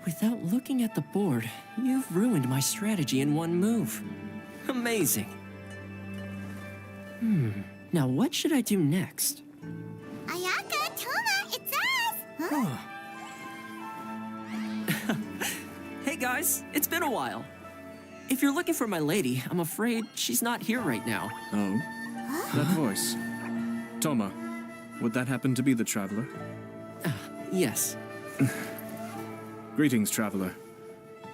Without looking at the board, you've ruined my strategy in one move. Amazing. Now what should I do next? Ayaka, Toma, it's us! Huh? Hey guys, it's been a while. If you're looking for my lady, I'm afraid she's not here right now. Oh? That voice. Toma, would that happen to be the traveler? Yes. Greetings, traveler.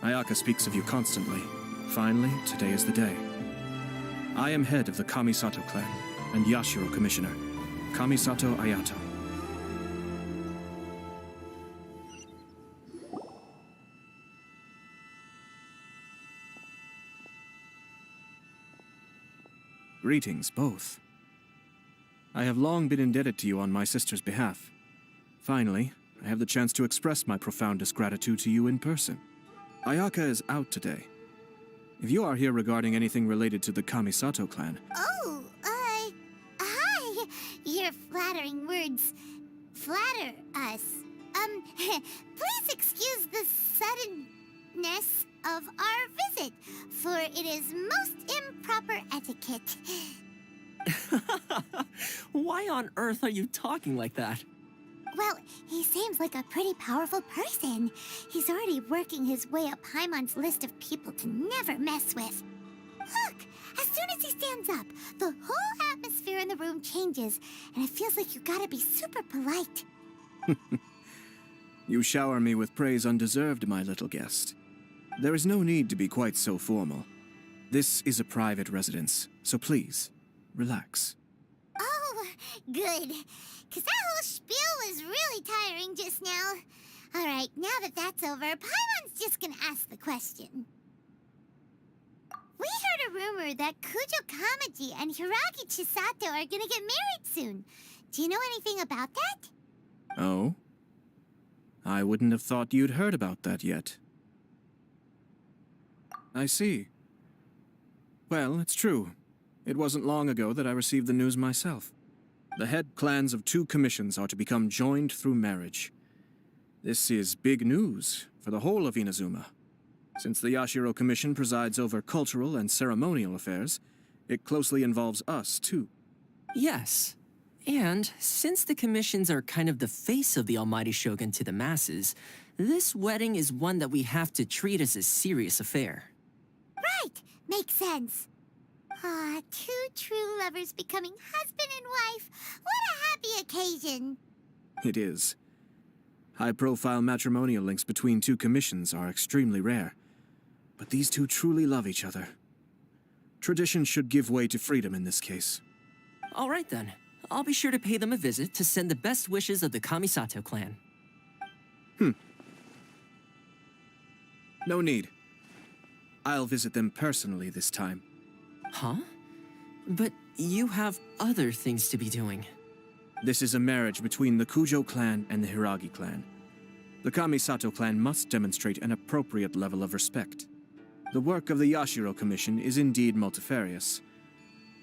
Ayaka speaks of you constantly. Finally, today is the day. I am head of the Kamisato clan and Yashiro commissioner, Kamisato Ayato. Greetings, both. I have long been indebted to you on my sister's behalf. Finally, I have the chance to express my profoundest gratitude to you in person. Ayaka is out today. If you are here regarding anything related to the Kamisato clan... Oh, hi! Your flattering words flatter us. Please excuse the suddenness of our visit, for it is most improper etiquette. Why on earth are you talking like that? Well, he seems like a pretty powerful person. He's already working his way up Paimon's list of people to never mess with. Look! As soon as he stands up, the whole atmosphere in the room changes, and it feels like you gotta be super polite. You shower me with praise undeserved, my little guest. There is no need to be quite so formal. This is a private residence, so please, relax. Oh, good. Because that whole spiel was really tiring just now. All right, now that that's over, Paimon's just gonna ask the question. We heard a rumor that Kujo Kamaji and Hiragi Chisato are gonna get married soon. Do you know anything about that? Oh? I wouldn't have thought you'd heard about that yet. I see. Well, it's true. It wasn't long ago that I received the news myself. The head clans of 2 commissions are to become joined through marriage. This is big news for the whole of Inazuma. Since the Yashiro Commission presides over cultural and ceremonial affairs, it closely involves us, too. Yes. And since the commissions are kind of the face of the Almighty Shogun to the masses, this wedding is one that we have to treat as a serious affair. Right, makes sense. Ah, 2 true lovers becoming husband and wife. What a happy occasion. It is. High-profile matrimonial links between 2 commissions are extremely rare. But these 2 truly love each other. Tradition should give way to freedom in this case. All right then. I'll be sure to pay them a visit to send the best wishes of the Kamisato clan. No need. I'll visit them personally this time. Huh? But you have other things to be doing. This is a marriage between the Kujo clan and the Hiragi clan. The Kamisato clan must demonstrate an appropriate level of respect. The work of the Yashiro Commission is indeed multifarious.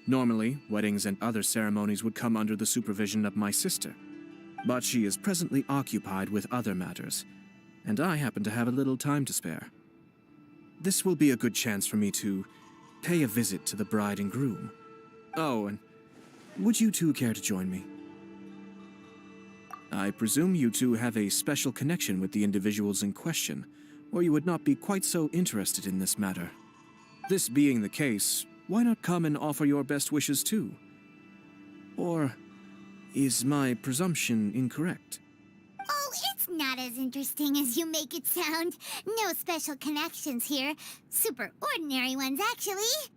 Normally, weddings and other ceremonies would come under the supervision of my sister. But she is presently occupied with other matters, and I happen to have a little time to spare. This will be a good chance for me to pay a visit to the bride and groom. Oh, and would you 2 care to join me? I presume you 2 have a special connection with the individuals in question, or you would not be quite so interested in this matter. This being the case, why not come and offer your best wishes too? Or is my presumption incorrect? Oh, it's not as interesting as you make it sound. No special connections here. Super ordinary ones, actually.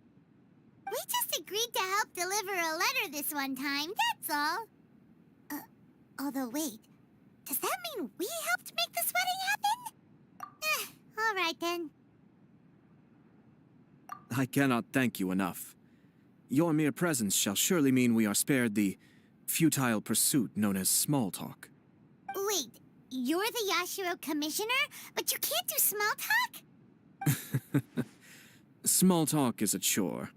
We just agreed to help deliver a letter this one time, that's all. Although wait, does that mean we helped make this wedding happen? All right then. I cannot thank you enough. Your mere presence shall surely mean we are spared the futile pursuit known as small talk. Wait, you're the Yashiro Commissioner, but you can't do small talk? Small talk is a chore.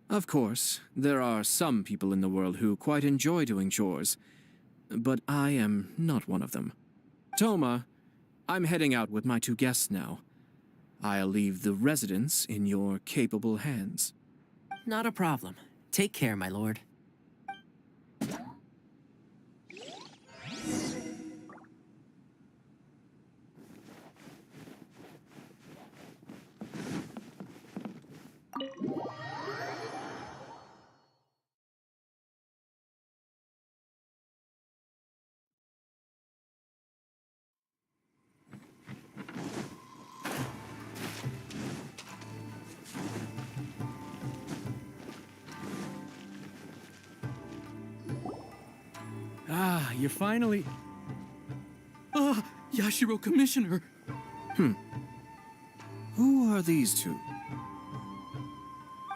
Of course, there are some people in the world who quite enjoy doing chores, but I am not one of them. Toma, I'm heading out with my 2 guests now. I'll leave the residence in your capable hands. Not a problem. Take care, my lord. Ah, you're finally... Ah, Yashiro Commissioner! Who are these 2?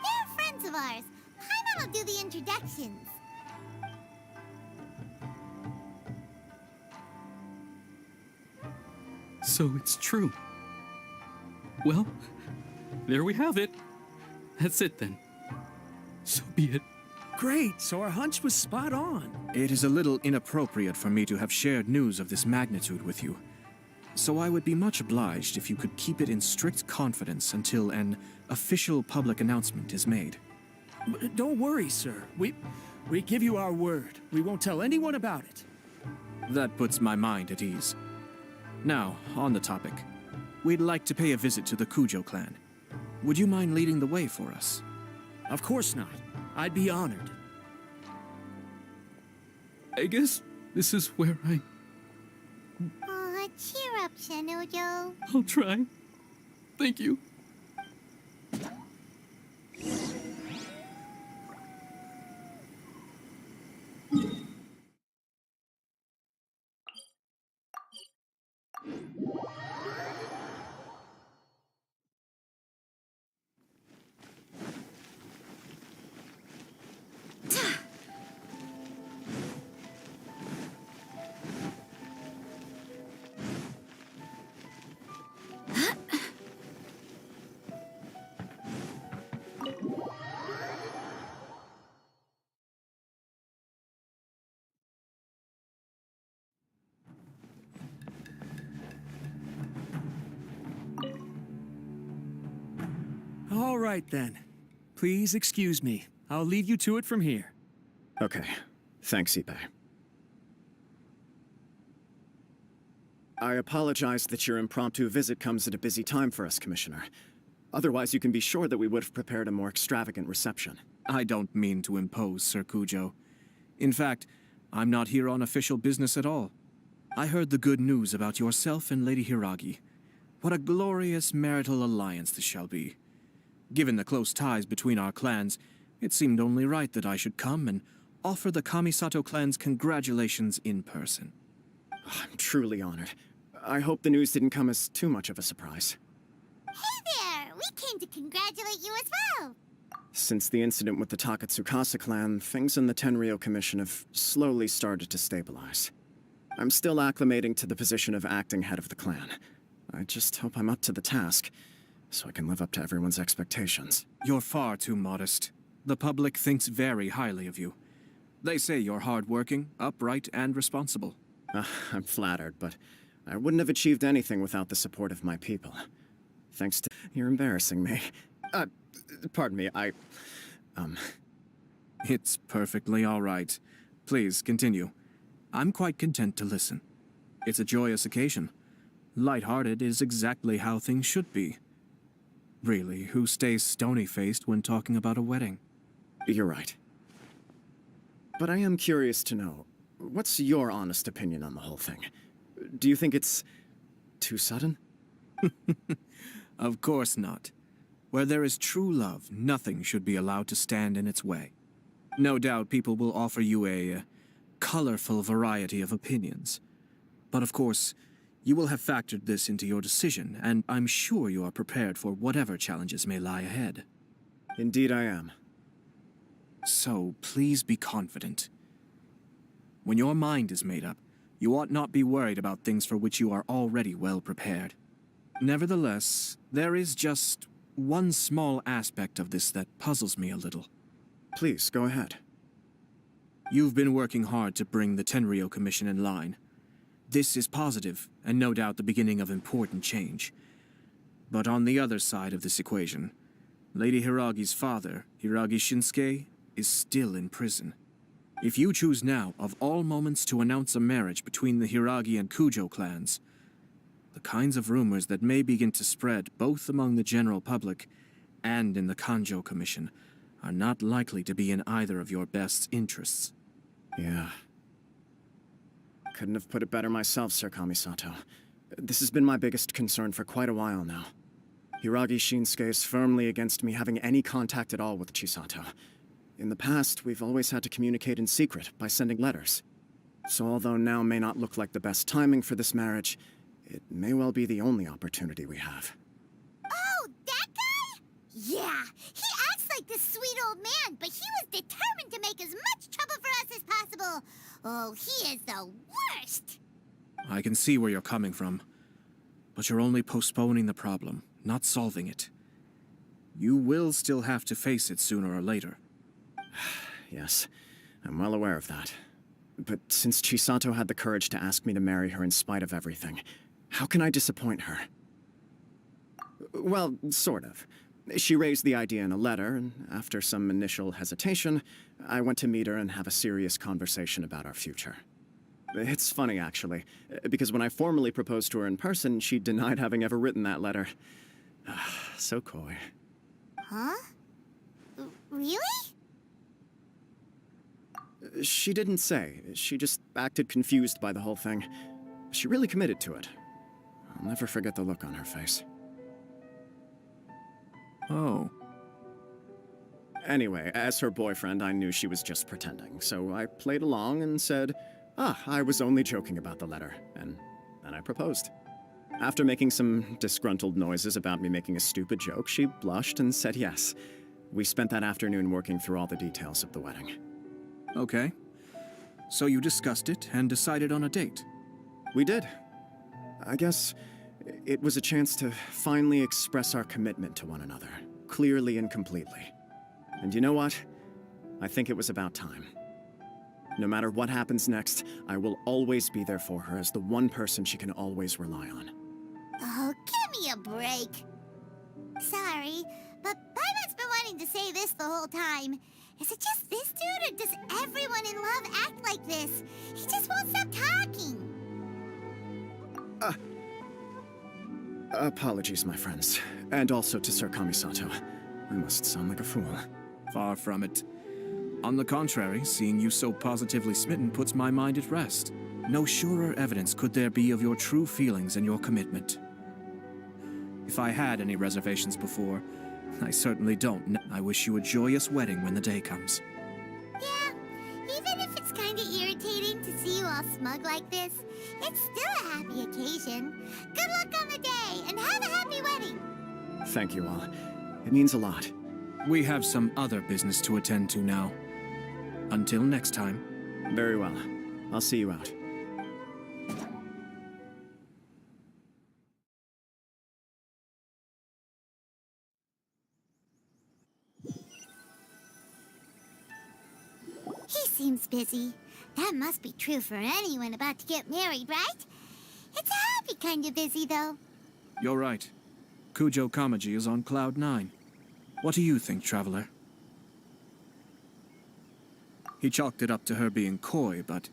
They're friends of ours. Paimon will do the introductions. So it's true. Well, there we have it. That's it then. So be it. Great, so our hunch was spot on. It is a little inappropriate for me to have shared news of this magnitude with you. So I would be much obliged if you could keep it in strict confidence until an official public announcement is made. Don't worry, sir. We give you our word. We won't tell anyone about it. That puts my mind at ease. Now, on the topic. We'd like to pay a visit to the Kujo clan. Would you mind leading the way for us? Of course not. I'd be honored. I guess this is where Aw, cheer up, Shanojo. I'll try. Thank you. All right, then. Please excuse me. I'll leave you to it from here. Okay. Thanks, Ippei. I apologize that your impromptu visit comes at a busy time for us, Commissioner. Otherwise, you can be sure that we would have prepared a more extravagant reception. I don't mean to impose, Sir Kujo. In fact, I'm not here on official business at all. I heard the good news about yourself and Lady Hiragi. What a glorious marital alliance this shall be. Given the close ties between our clans, it seemed only right that I should come and offer the Kamisato clan's congratulations in person. I'm truly honored. I hope the news didn't come as too much of a surprise. Hey there! We came to congratulate you as well! Since the incident with the Takatsukasa clan, things in the Tenryou Commission have slowly started to stabilize. I'm still acclimating to the position of acting head of the clan. I just hope I'm up to the task, so I can live up to everyone's expectations. You're far too modest. The public thinks very highly of you. They say you're hardworking, upright, and responsible. I'm flattered, but I wouldn't have achieved anything without the support of my people. Thanks to... You're embarrassing me. Pardon me, It's perfectly all right. Please, continue. I'm quite content to listen. It's a joyous occasion. Light-hearted is exactly how things should be. Really, who stays stony-faced when talking about a wedding? You're right. But I am curious to know, what's your honest opinion on the whole thing? Do you think it's too sudden? Of course not. Where there is true love, nothing should be allowed to stand in its way. No doubt people will offer you a colorful variety of opinions. But of course, you will have factored this into your decision, and I'm sure you are prepared for whatever challenges may lie ahead. Indeed I am. So, please be confident. When your mind is made up, you ought not be worried about things for which you are already well prepared. Nevertheless, there is just one small aspect of this that puzzles me a little. Please, go ahead. You've been working hard to bring the Tenryou Commission in line. This is positive, and no doubt the beginning of important change. But on the other side of this equation, Lady Hiragi's father, Hiragi Shinsuke, is still in prison. If you choose now, of all moments, to announce a marriage between the Hiragi and Kujo clans, the kinds of rumors that may begin to spread both among the general public and in the Kanjo Commission are not likely to be in either of your best interests. Yeah. Couldn't have put it better myself, Sir Kamisato. This has been my biggest concern for quite a while now. Hiragi Shinsuke is firmly against me having any contact at all with Chisato. In the past, we've always had to communicate in secret by sending letters. So although now may not look like the best timing for this marriage, it may well be the only opportunity we have. Oh, that guy? Yeah, he acts like this sweet old man, but he was determined to make as much trouble for us as possible. Oh, he is the worst. I can see where you're coming from, but you're only postponing the problem, not solving it. You will still have to face it sooner or later. Yes, I'm well aware of that. But since Chisato had the courage to ask me to marry her in spite of everything, how can I disappoint her? Well, sort of. She raised the idea in a letter, and after some initial hesitation, I went to meet her and have a serious conversation about our future. It's funny, actually, because when I formally proposed to her in person, she denied having ever written that letter. So coy. Huh? Really? She didn't say. She just acted confused by the whole thing. She really committed to it. I'll never forget the look on her face. Oh. Anyway, as her boyfriend, I knew she was just pretending, so I played along and said, I was only joking about the letter, and then I proposed. After making some disgruntled noises about me making a stupid joke, she blushed and said yes. We spent that afternoon working through all the details of the wedding. Okay. So you discussed it and decided on a date? We did. I guess it was a chance to finally express our commitment to one another, clearly and completely. And you know what? I think it was about time. No matter what happens next, I will always be there for her as the one person she can always rely on. Oh, give me a break. Sorry, but Paimon's been wanting to say this the whole time. Is it just this dude, or does everyone in love act like this? He just won't stop talking. Apologies, my friends. And also to Sir Kamisato. I must sound like a fool. Far from it. On the contrary, seeing you so positively smitten puts my mind at rest. No surer evidence could there be of your true feelings and your commitment. If I had any reservations before, I certainly don't. I wish you a joyous wedding when the day comes. Yeah, even if it's kinda irritating to see you all smug like this, it's still a happy occasion. Good luck on the day, and have a happy wedding! Thank you all. It means a lot. We have some other business to attend to now. Until next time. Very well. I'll see you out. He seems busy. That must be true for anyone about to get married, right? It's a happy kind of busy, though. You're right. Kujo Kamaji is on cloud 9. What do you think, Traveler? He chalked it up to her being coy, but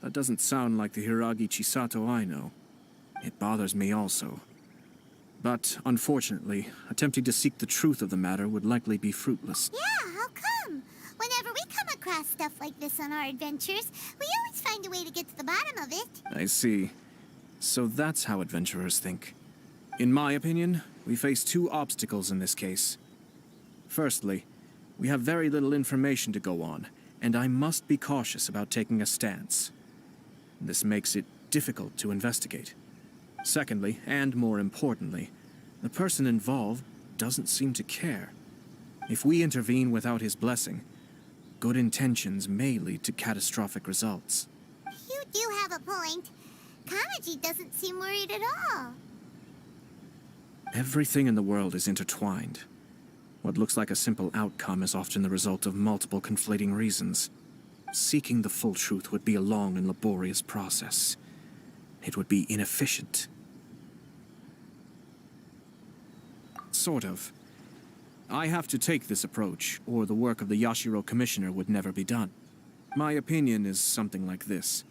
that doesn't sound like the Hiragi Chisato I know. It bothers me also. But, unfortunately, attempting to seek the truth of the matter would likely be fruitless. Yeah, how come? Whenever we come across stuff like this on our adventures, we always find a way to get to the bottom of it. I see. So that's how adventurers think. In my opinion, we face two obstacles in this case. Firstly, we have very little information to go on, and I must be cautious about taking a stance. This makes it difficult to investigate. Secondly, and more importantly, the person involved doesn't seem to care. If we intervene without his blessing, good intentions may lead to catastrophic results. You do have a point. Kamaji doesn't seem worried at all. Everything in the world is intertwined. What looks like a simple outcome is often the result of multiple conflating reasons. Seeking the full truth would be a long and laborious process. It would be inefficient. Sort of. I have to take this approach, or the work of the Yashiro Commissioner would never be done. My opinion is something like this.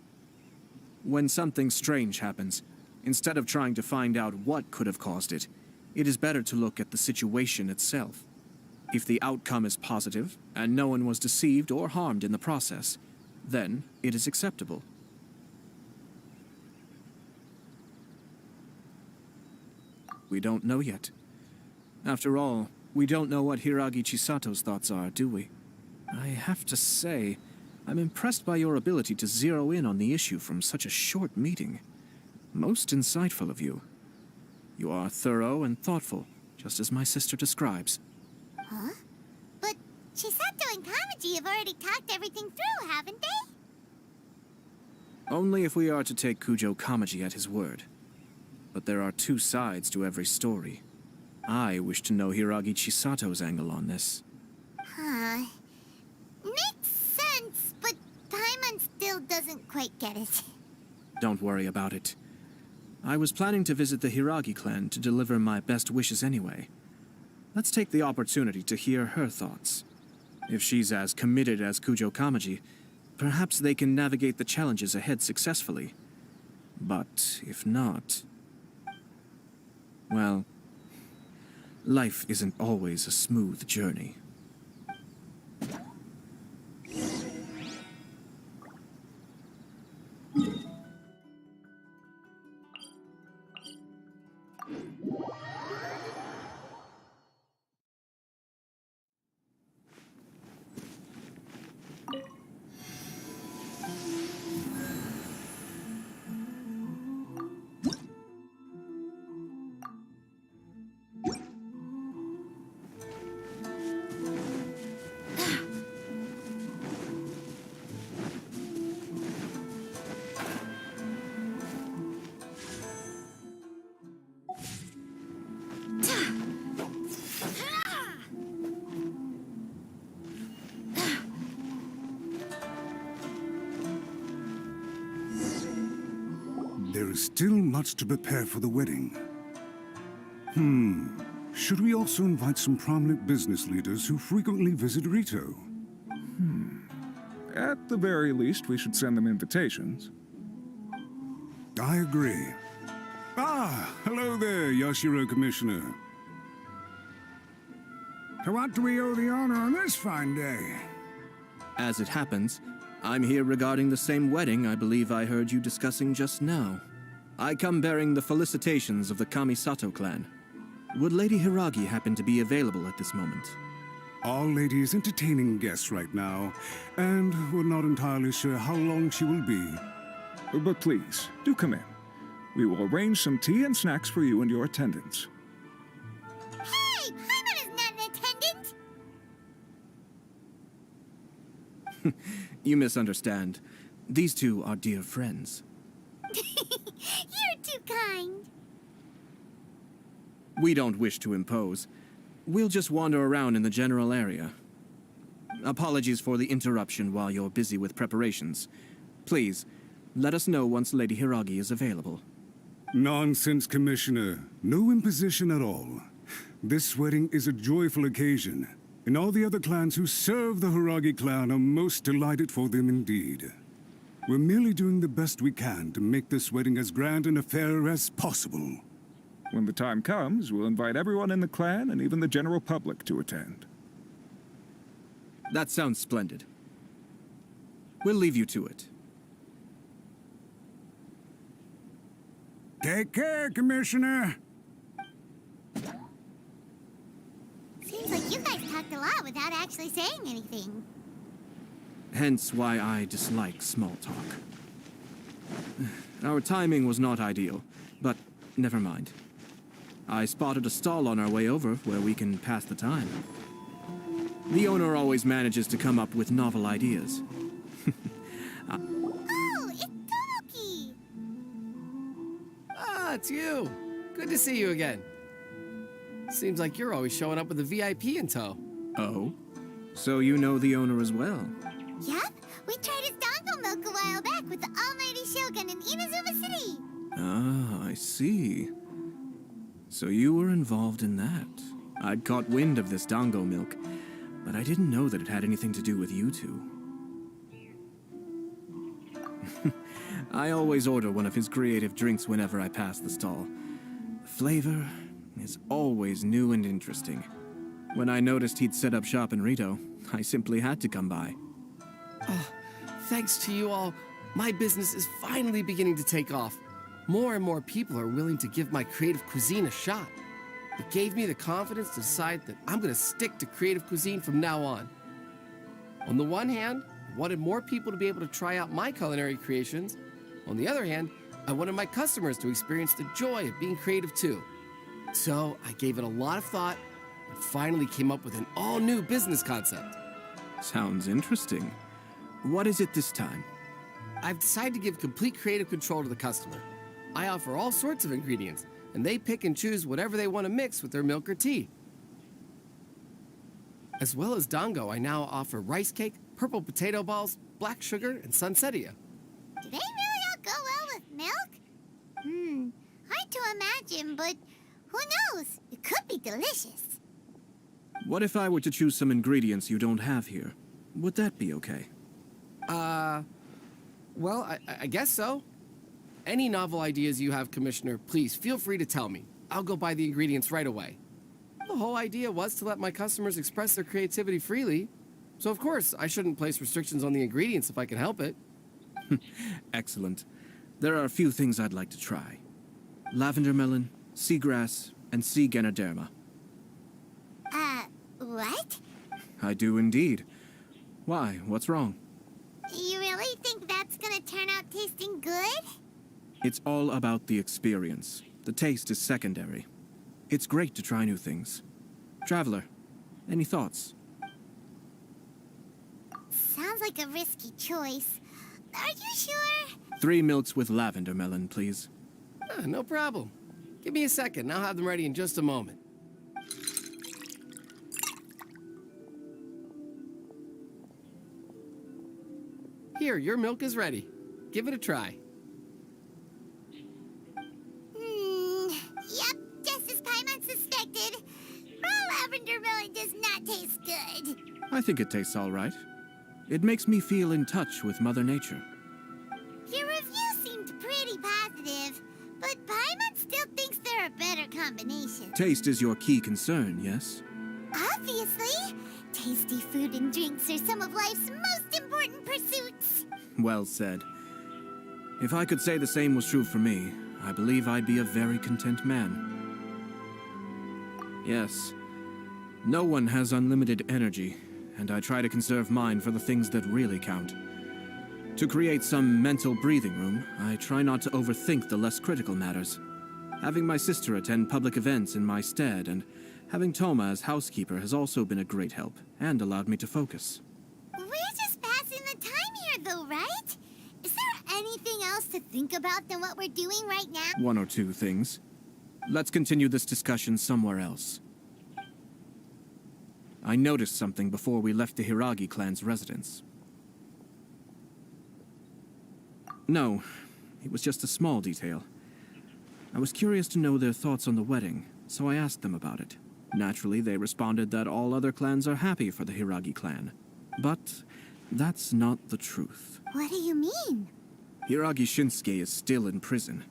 When something strange happens, instead of trying to find out what could have caused it, it is better to look at the situation itself. If the outcome is positive, and no one was deceived or harmed in the process, then it is acceptable. We don't know yet. After all, we don't know what Hiragi Chisato's thoughts are, do we? I have to say, I'm impressed by your ability to zero in on the issue from such a short meeting. Most insightful of you. You are thorough and thoughtful, just as my sister describes. Huh? But Chisato and Kamaji have already talked everything through, haven't they? Only if we are to take Kujo Kamaji at his word. But there are two sides to every story. I wish to know Hiragi Chisato's angle on this. Huh. Makes sense, but Paimon still doesn't quite get it. Don't worry about it. I was planning to visit the Hiragi clan to deliver my best wishes anyway. Let's take the opportunity to hear her thoughts. If she's as committed as Kujo Kamaji, perhaps they can navigate the challenges ahead successfully. But if not... well, life isn't always a smooth journey. There is still much to prepare for the wedding. Should we also invite some prominent business leaders who frequently visit Rito? At the very least, we should send them invitations. I agree. Ah, hello there, Yashiro Commissioner. To what do we owe the honor on this fine day? As it happens, I'm here regarding the same wedding I believe I heard you discussing just now. I come bearing the felicitations of the Kamisato clan. Would Lady Hiragi happen to be available at this moment? Our lady is entertaining guests right now, and we're not entirely sure how long she will be. But please, do come in. We will arrange some tea and snacks for you and your attendants. Hey! Paimon is not an attendant! You misunderstand. These two are dear friends. You're too kind. We don't wish to impose. We'll just wander around in the general area. Apologies for the interruption while you're busy with preparations. Please, let us know once Lady Hiragi is available. Nonsense, Commissioner. No imposition at all. This wedding is a joyful occasion, and all the other clans who serve the Hiragi clan are most delighted for them indeed. We're merely doing the best we can to make this wedding as grand an affair as possible. When the time comes, we'll invite everyone in the clan and even the general public to attend. That sounds splendid. We'll leave you to it. Take care, Commissioner. Seems like you guys talked a lot without actually saying anything. Hence why I dislike small talk. Our timing was not ideal, but never mind. I spotted a stall on our way over where we can pass the time. The owner always manages to come up with novel ideas. Oh, it's Tomoki! Ah, it's you. Good to see you again. Seems like you're always showing up with a VIP in tow. Oh? So you know the owner as well? Yep, we tried his dongo milk a while back with the almighty Shogun in Inazuma City. Ah, I see. So you were involved in that. I'd caught wind of this dango milk, but I didn't know that it had anything to do with you two. I always order one of his creative drinks whenever I pass the stall. The flavor is always new and interesting. When I noticed he'd set up shop in Rito, I simply had to come by. Thanks to you all, my business is finally beginning to take off. More and more people are willing to give my creative cuisine a shot. It gave me the confidence to decide that I'm going to stick to creative cuisine from now on. On the one hand, I wanted more people to be able to try out my culinary creations. On the other hand, I wanted my customers to experience the joy of being creative too. So I gave it a lot of thought and finally came up with an all-new business concept. Sounds interesting. What is it this time? I've decided to give complete creative control to the customer. I offer all sorts of ingredients, and they pick and choose whatever they want to mix with their milk or tea. As well as dango, I now offer rice cake, purple potato balls, black sugar, and sunsettia. Do they really all go well with milk? Hard to imagine, but who knows? It could be delicious. What if I were to choose some ingredients you don't have here? Would that be okay? Well, I guess so. Any novel ideas you have, Commissioner, please feel free to tell me. I'll go buy the ingredients right away. The whole idea was to let my customers express their creativity freely. So of course, I shouldn't place restrictions on the ingredients if I can help it. Excellent. There are a few things I'd like to try. Lavender melon, seagrass, and sea ganoderma. What? I do indeed. Why? What's wrong? You really think that's gonna turn out tasting good? It's all about the experience. The taste is secondary. It's great to try new things. Traveler, any thoughts? Sounds like a risky choice. Are you sure? 3 milks with lavender melon, please. No problem. Give me a second, I'll have them ready in just a moment. Here, your milk is ready. Give it a try. Yep, just as Paimon suspected. Raw lavender melon does not taste good. I think it tastes all right. It makes me feel in touch with Mother Nature. Your review seemed pretty positive, but Paimon still thinks they're a better combination. Taste is your key concern, yes? Obviously. Tasty food and drinks are some of life's most important pursuits. Well said. If I could say the same was true for me, I believe I'd be a very content man. Yes, no one has unlimited energy, and I try to conserve mine for the things that really count. To create some mental breathing room, I try not to overthink the less critical matters. Having my sister attend public events in my stead, and having Toma as housekeeper has also been a great help, and allowed me to focus. We're just passing the time here, though, right? Is there anything else to think about than what we're doing right now? 1 or 2 things. Let's continue this discussion somewhere else. I noticed something before we left the Hiragi clan's residence. No, it was just a small detail. I was curious to know their thoughts on the wedding, so I asked them about it. Naturally, they responded that all other clans are happy for the Hiragi clan. But that's not the truth. What do you mean? Hiragi Shinsuke is still in prison,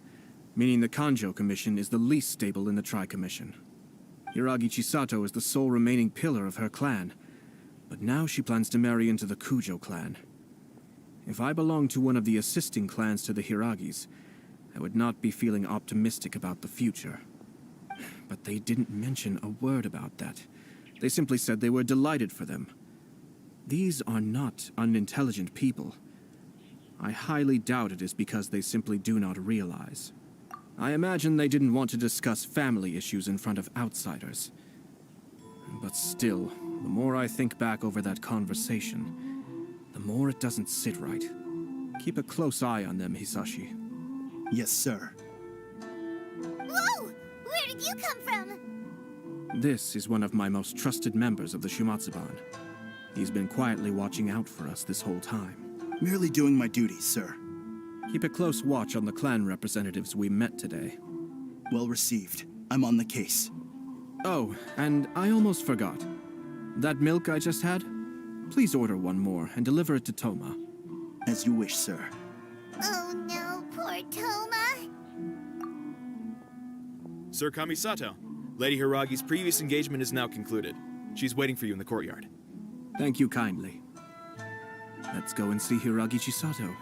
meaning the Kanjo Commission is the least stable in the Tri-Commission. Hiragi Chisato is the sole remaining pillar of her clan, but now she plans to marry into the Kujo clan. If I belonged to one of the assisting clans to the Hiragis, I would not be feeling optimistic about the future. But they didn't mention a word about that. They simply said they were delighted for them. These are not unintelligent people. I highly doubt it is because they simply do not realize. I imagine they didn't want to discuss family issues in front of outsiders. But still, the more I think back over that conversation, the more it doesn't sit right. Keep a close eye on them, Hisashi. Yes, sir. Whoa! Where did you come from? This is one of my most trusted members of the Shumatsuban. He's been quietly watching out for us this whole time. Merely doing my duty, sir. Keep a close watch on the clan representatives we met today. Well received. I'm on the case. Oh, and I almost forgot. That milk I just had? Please order one more and deliver it to Toma. As you wish, sir. Oh no, poor Toma. Sir Kamisato, Lady Hiragi's previous engagement is now concluded. She's waiting for you in the courtyard. Thank you kindly. Let's go and see Hiragi Chisato.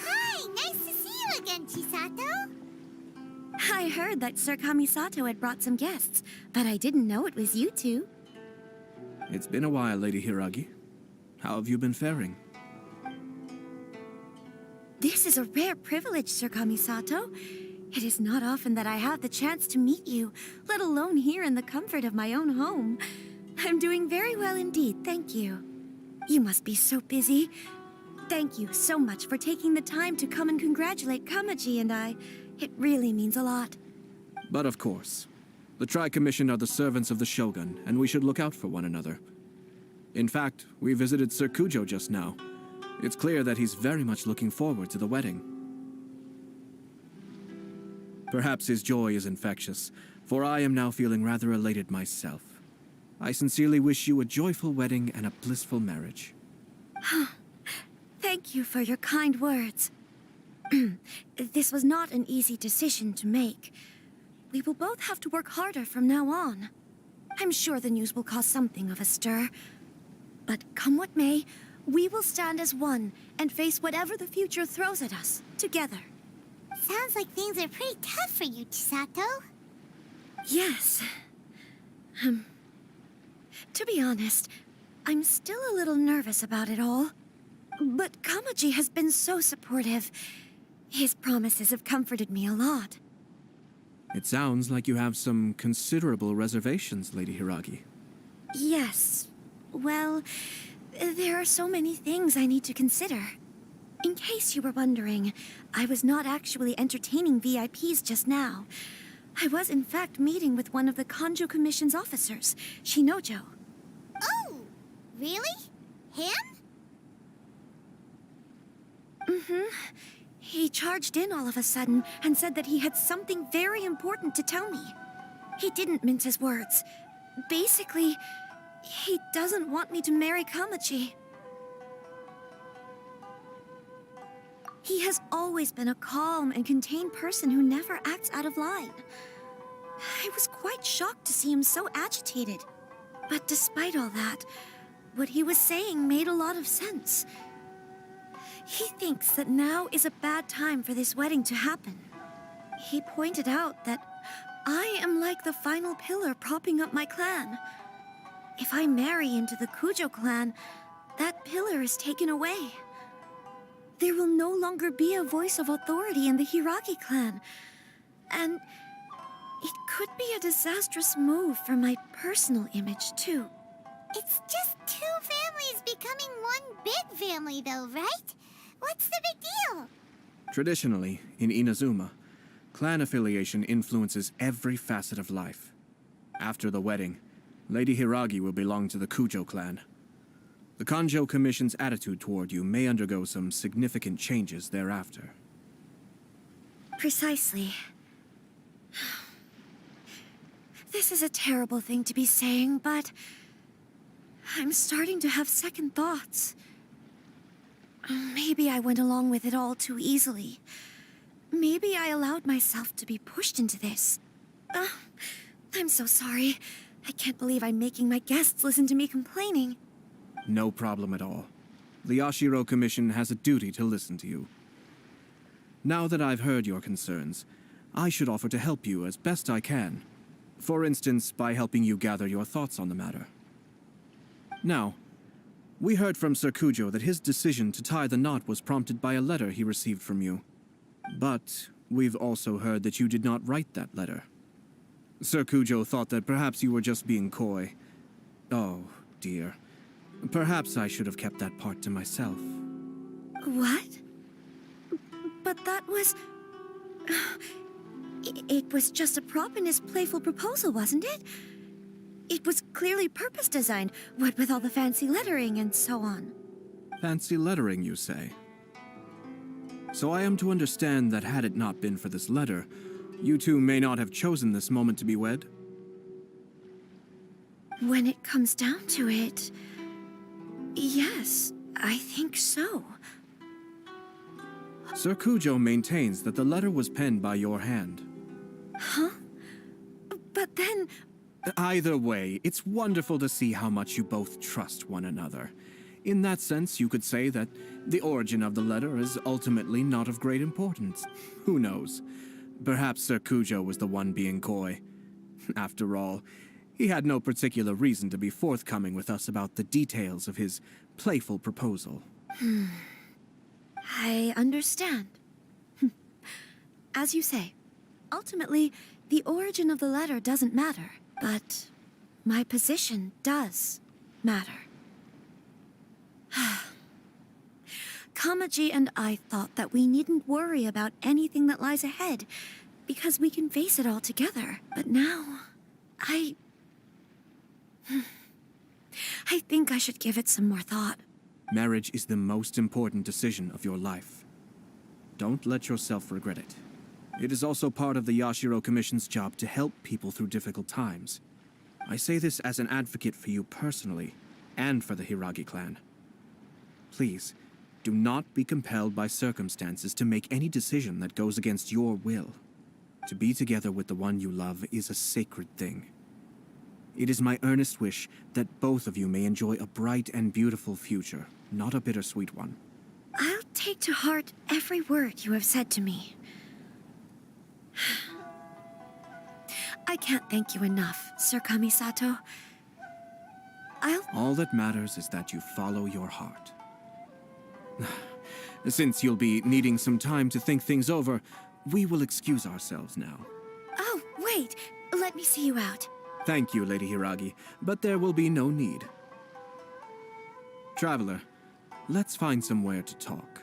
Hi, nice to see you again, Chisato. I heard that Sir Kamisato had brought some guests, but I didn't know it was you two. It's been a while, Lady Hiragi. How have you been faring? This is a rare privilege, Sir Kamisato. It is not often that I have the chance to meet you, let alone here in the comfort of my own home. I'm doing very well indeed, thank you. You must be so busy. Thank you so much for taking the time to come and congratulate Kamaji and I. It really means a lot. But of course. The Tri-Commission are the servants of the Shogun, and we should look out for one another. In fact, we visited Sir Kujo just now. It's clear that he's very much looking forward to the wedding. Perhaps his joy is infectious, for I am now feeling rather elated myself. I sincerely wish you a joyful wedding and a blissful marriage. Thank you for your kind words. This was not an easy decision to make. We will both have to work harder from now on. I'm sure the news will cause something of a stir. But come what may, we will stand as one and face whatever the future throws at us, together. Sounds like things are pretty tough for you, Chisato. Yes. To be honest, I'm still a little nervous about it all. But Kamaji has been so supportive. His promises have comforted me a lot. It sounds like you have some considerable reservations, Lady Hiragi. Yes. Well, there are so many things I need to consider. In case you were wondering, I was not actually entertaining VIPs just now. I was in fact meeting with one of the Kanjo Commission's officers, Shinojo. Oh, really? Him? Mm-hmm. He charged in all of a sudden and said that he had something very important to tell me. He didn't mince his words. Basically, he doesn't want me to marry Kamaji. He has always been a calm and contained person who never acts out of line. I was quite shocked to see him so agitated. But despite all that, what he was saying made a lot of sense. He thinks that now is a bad time for this wedding to happen. He pointed out that I am like the final pillar propping up my clan. If I marry into the Kujo clan, that pillar is taken away. There will no longer be a voice of authority in the Hiragi clan. And it could be a disastrous move for my personal image, too. It's just two families becoming one big family, though, right? What's the big deal? Traditionally, in Inazuma, clan affiliation influences every facet of life. After the wedding, Lady Hiragi will belong to the Kujo clan. The Kanjo Commission's attitude toward you may undergo some significant changes thereafter. Precisely. This is a terrible thing to be saying, but I'm starting to have second thoughts. Maybe I went along with it all too easily. Maybe I allowed myself to be pushed into this. I'm so sorry. I can't believe I'm making my guests listen to me complaining. No problem at all. The Yashiro Commission has a duty to listen to you. Now that I've heard your concerns, I should offer to help you as best I can. For instance, by helping you gather your thoughts on the matter. Now, we heard from Sir Kujo that his decision to tie the knot was prompted by a letter he received from you. But we've also heard that you did not write that letter. Sir Kujo thought that perhaps you were just being coy. Oh, dear. Perhaps I should have kept that part to myself. What? But that was... It was just a prop in his playful proposal, wasn't it? It was clearly purpose designed, what with all the fancy lettering and so on. Fancy lettering, you say? So I am to understand that had it not been for this letter, you two may not have chosen this moment to be wed? When it comes down to it... yes, I think so. Sir Kujo maintains that the letter was penned by your hand. Huh? But then... Either way, it's wonderful to see how much you both trust one another. In that sense, you could say that the origin of the letter is ultimately not of great importance. Who knows? Perhaps Sir Kujo was the one being coy. After all, he had no particular reason to be forthcoming with us about the details of his playful proposal. I understand. As you say, ultimately, the origin of the letter doesn't matter, but my position does matter. Kamaji and I thought that we needn't worry about anything that lies ahead, because we can face it all together. But now, I think I should give it some more thought. Marriage is the most important decision of your life. Don't let yourself regret it. It is also part of the Yashiro Commission's job to help people through difficult times. I say this as an advocate for you personally, and for the Hiragi clan. Please, do not be compelled by circumstances to make any decision that goes against your will. To be together with the one you love is a sacred thing. It is my earnest wish that both of you may enjoy a bright and beautiful future, not a bittersweet one. I'll take to heart every word you have said to me. I can't thank you enough, Sir Kamisato. All that matters is that you follow your heart. Since you'll be needing some time to think things over, we will excuse ourselves now. Oh, wait. Let me see you out. Thank you, Lady Hiragi, but there will be no need. Traveler, let's find somewhere to talk.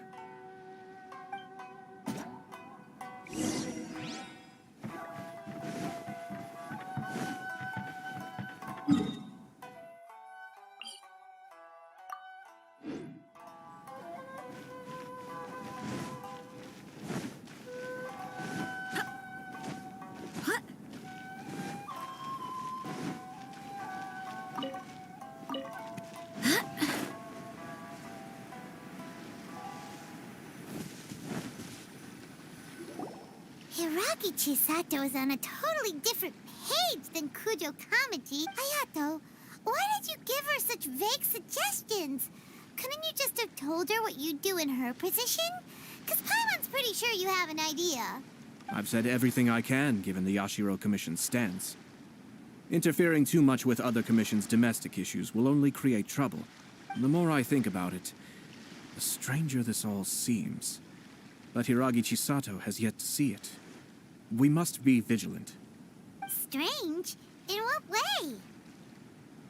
Hiragi Chisato is on a totally different page than Kujo Kamaji. Ayato, why did you give her such vague suggestions? Couldn't you just have told her what you'd do in her position? Because Paimon's pretty sure you have an idea. I've said everything I can, given the Yashiro Commission's stance. Interfering too much with other commissions' domestic issues will only create trouble. The more I think about it, the stranger this all seems. But Hiragi Chisato has yet to see it. We must be vigilant. Strange? In what way?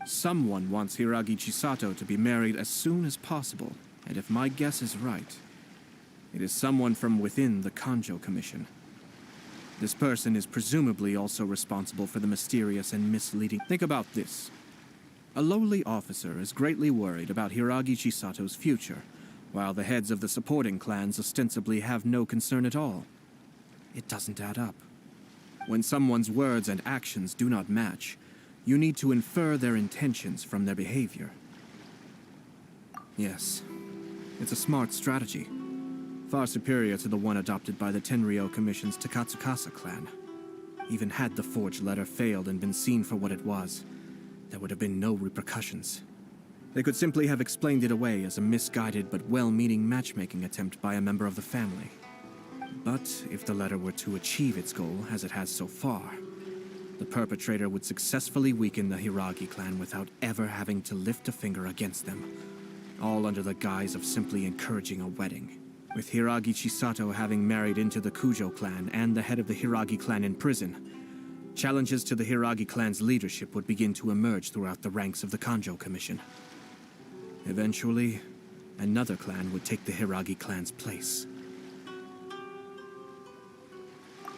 Someone wants Hiragi Chisato to be married as soon as possible, and if my guess is right, it is someone from within the Kanjo Commission. This person is presumably also responsible for the mysterious and misleading... Think about this. A lowly officer is greatly worried about Hiragi Chisato's future, while the heads of the supporting clans ostensibly have no concern at all. It doesn't add up. When someone's words and actions do not match, you need to infer their intentions from their behavior. Yes, it's a smart strategy. Far superior to the one adopted by the Tenryou Commission's Takatsukasa clan. Even had the forged letter failed and been seen for what it was, there would have been no repercussions. They could simply have explained it away as a misguided but well-meaning matchmaking attempt by a member of the family. But if the letter were to achieve its goal, as it has so far, the perpetrator would successfully weaken the Hiragi clan without ever having to lift a finger against them, all under the guise of simply encouraging a wedding. With Hiragi Chisato having married into the Kujo clan and the head of the Hiragi clan in prison, challenges to the Hiragi clan's leadership would begin to emerge throughout the ranks of the Kanjo Commission. Eventually, another clan would take the Hiragi clan's place.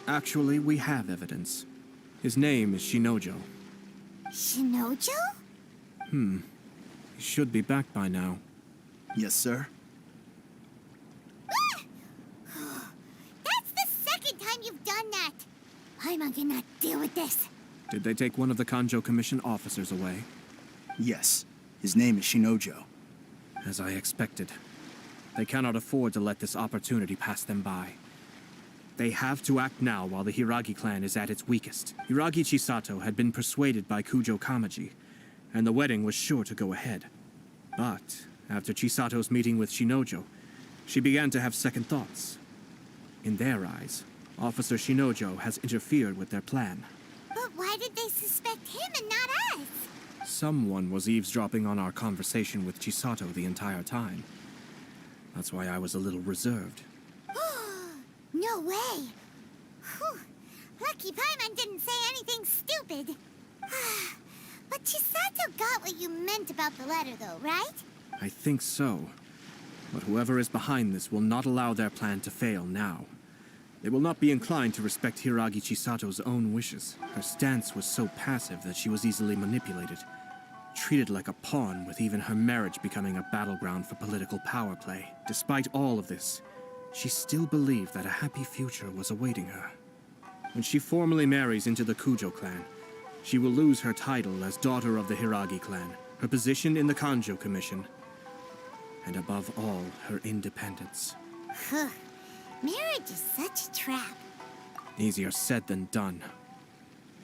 Actually, we have evidence. His name is Shinojo. Shinojo? He should be back by now. Yes, sir. That's the second time you've done that! I'm gonna deal with this. Did they take one of the Kanjo Commission officers away? Yes. His name is Shinojo. As I expected. They cannot afford to let this opportunity pass them by. They have to act now while the Hiragi clan is at its weakest. Hiragi Chisato had been persuaded by Kujo Kamaji, and the wedding was sure to go ahead. But, after Chisato's meeting with Shinojo, she began to have second thoughts. In their eyes, Officer Shinojo has interfered with their plan. But why did they suspect him and not us? Someone was eavesdropping on our conversation with Chisato the entire time. That's why I was a little reserved. No way! Whew. Lucky Paimon didn't say anything stupid. But Chisato got what you meant about the letter, though, right? I think so. But whoever is behind this will not allow their plan to fail now. They will not be inclined to respect Hiragi Chisato's own wishes. Her stance was so passive that she was easily manipulated, treated like a pawn, with even her marriage becoming a battleground for political power play. Despite all of this, she still believed that a happy future was awaiting her. When she formally marries into the Kujo clan, she will lose her title as daughter of the Hiragi clan, her position in the Kanjo Commission, and above all, her independence. Marriage is such a trap. Easier said than done.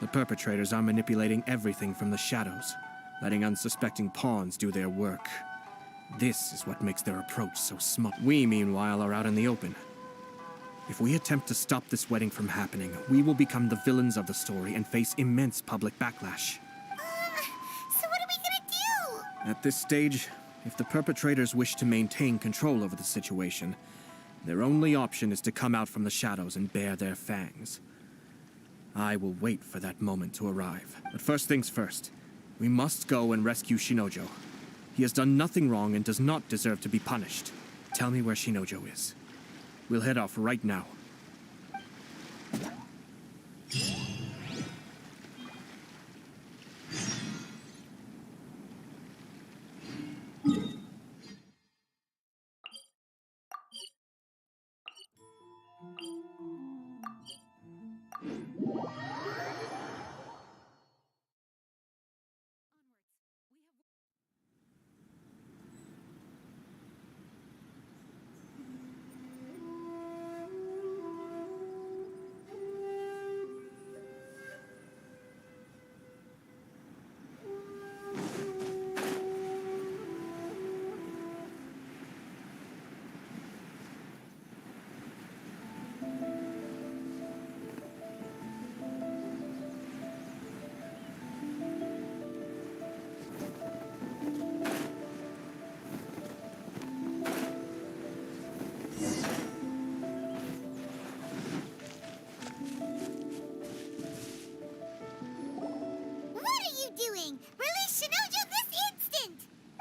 The perpetrators are manipulating everything from the shadows, letting unsuspecting pawns do their work. This is what makes their approach so smart. We, meanwhile, are out in the open. If we attempt to stop this wedding from happening, we will become the villains of the story and face immense public backlash. So what are we gonna do? At this stage, if the perpetrators wish to maintain control over the situation, their only option is to come out from the shadows and bare their fangs. I will wait for that moment to arrive. But first things first, we must go and rescue Shinojo. He has done nothing wrong and does not deserve to be punished. Tell me where Shinojo is. We'll head off right now.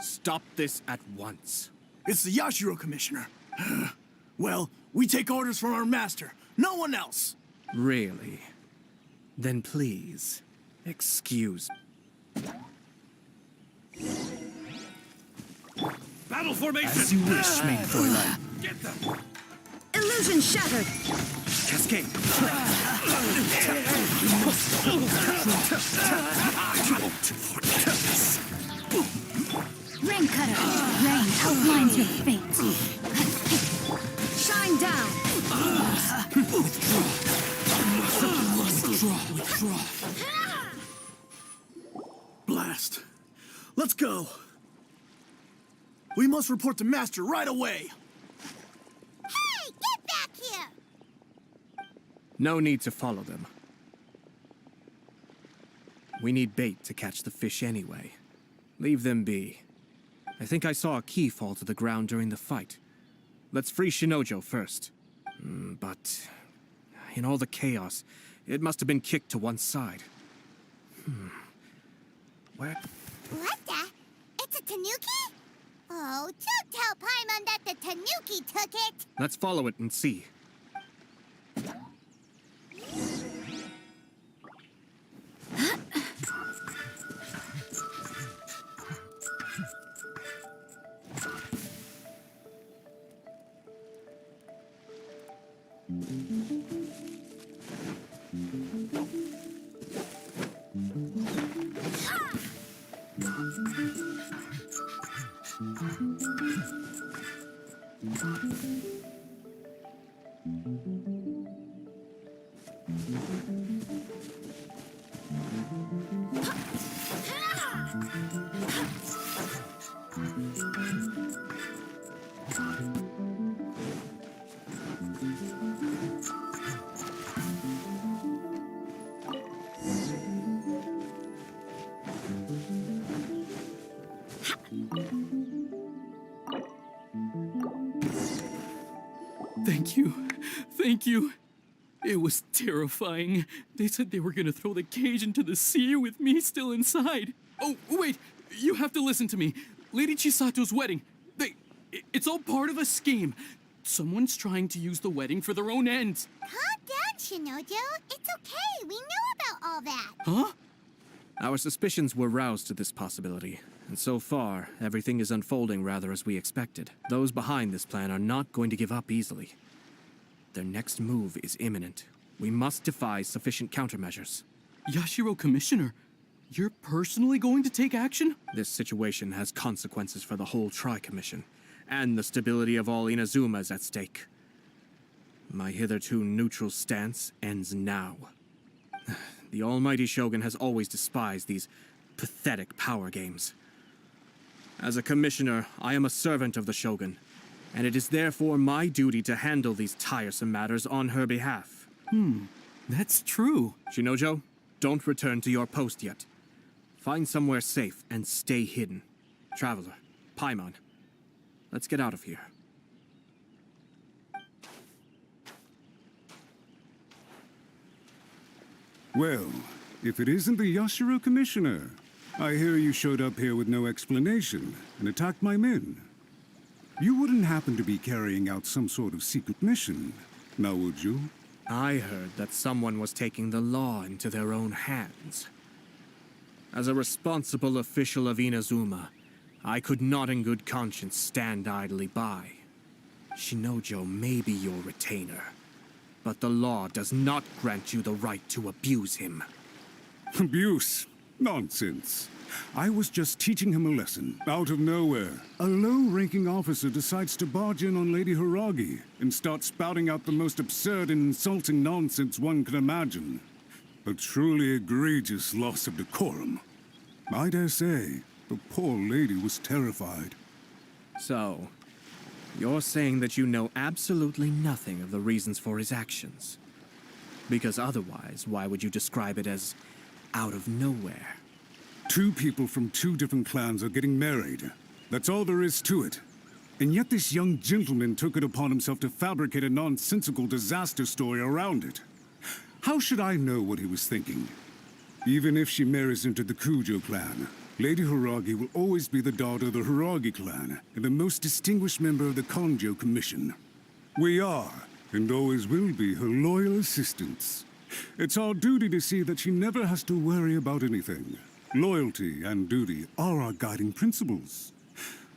Stop this at once. It's the Yashiro Commissioner. Well, we take orders from our master. No one else. Really? Then please, excuse. Battle formation! As you wish, main Fräulein. Get them! Illusion shattered! Cascade. Rain cutter! Rain outlines your fate! Shine down! Withdraw. Blast. Let's go. We must report to Master right away. Hey, get back here! No need to follow them. we need bait to catch the fish anyway. Leave them be. I think I saw a key fall to the ground during the fight. Let's free Shinojo first. But in all the chaos, it must have been kicked to one side. Where? What the? It's a tanuki? Oh, don't tell Paimon that the tanuki took it! Let's follow it and see. Thank you. Thank you. It was terrifying. They said they were gonna throw the cage into the sea with me still inside. Oh, wait. You have to listen to me. Lady Chisato's wedding. It's all part of a scheme. Someone's trying to use the wedding for their own ends. Calm down, Shinojo. It's okay. We know about all that. Huh? Our suspicions were roused to this possibility, and so far, everything is unfolding rather as we expected. Those behind this plan are not going to give up easily. Their next move is imminent. We must devise sufficient countermeasures. Yashiro Commissioner, you're personally going to take action? This situation has consequences for the whole Tri-Commission, and the stability of all Inazuma is at stake. My hitherto neutral stance ends now. The almighty Shogun has always despised these pathetic power games. As a commissioner, I am a servant of the Shogun, and it is therefore my duty to handle these tiresome matters on her behalf. That's true. Shinojo, don't return to your post yet. Find somewhere safe and stay hidden. Traveler, Paimon, let's get out of here. Well, if it isn't the Yashiro Commissioner, I hear you showed up here with no explanation and attacked my men. You wouldn't happen to be carrying out some sort of secret mission, now would you? I heard that someone was taking the law into their own hands. As a responsible official of Inazuma, I could not in good conscience stand idly by. Shinojo may be your retainer, but the law does not grant you the right to abuse him. Abuse? Nonsense. I was just teaching him a lesson. Out of nowhere, a low-ranking officer decides to barge in on Lady Hiragi and start spouting out the most absurd and insulting nonsense one can imagine. A truly egregious loss of decorum. I dare say, the poor lady was terrified. So, you're saying that you know absolutely nothing of the reasons for his actions? Because otherwise, why would you describe it as out of nowhere? Two people from two different clans are getting married. That's all there is to it. And yet this young gentleman took it upon himself to fabricate a nonsensical disaster story around it. How should I know what he was thinking? Even if she marries into the Kujo clan, Lady Hiragi will always be the daughter of the Hiragi clan and the most distinguished member of the Konjo Commission. We are, and always will be, her loyal assistants. It's our duty to see that she never has to worry about anything. Loyalty and duty are our guiding principles.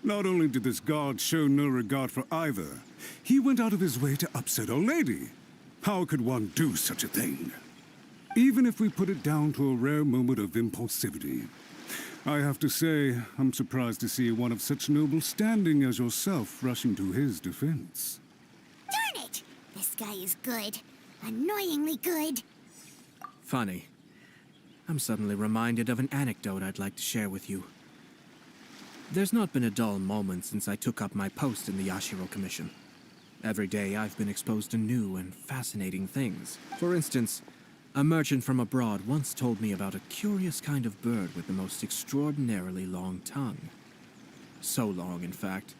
Not only did this guard show no regard for either, he went out of his way to upset our lady. How could one do such a thing? Even if we put it down to a rare moment of impulsivity. I have to say, I'm surprised to see one of such noble standing as yourself rushing to his defense. Darn it! This guy is good. Annoyingly good. Funny. I'm suddenly reminded of an anecdote I'd like to share with you. There's not been a dull moment since I took up my post in the Yashiro Commission. Every day I've been exposed to new and fascinating things. For instance, A merchant from abroad once told me about a curious kind of bird with the most extraordinarily long tongue. So long, in fact,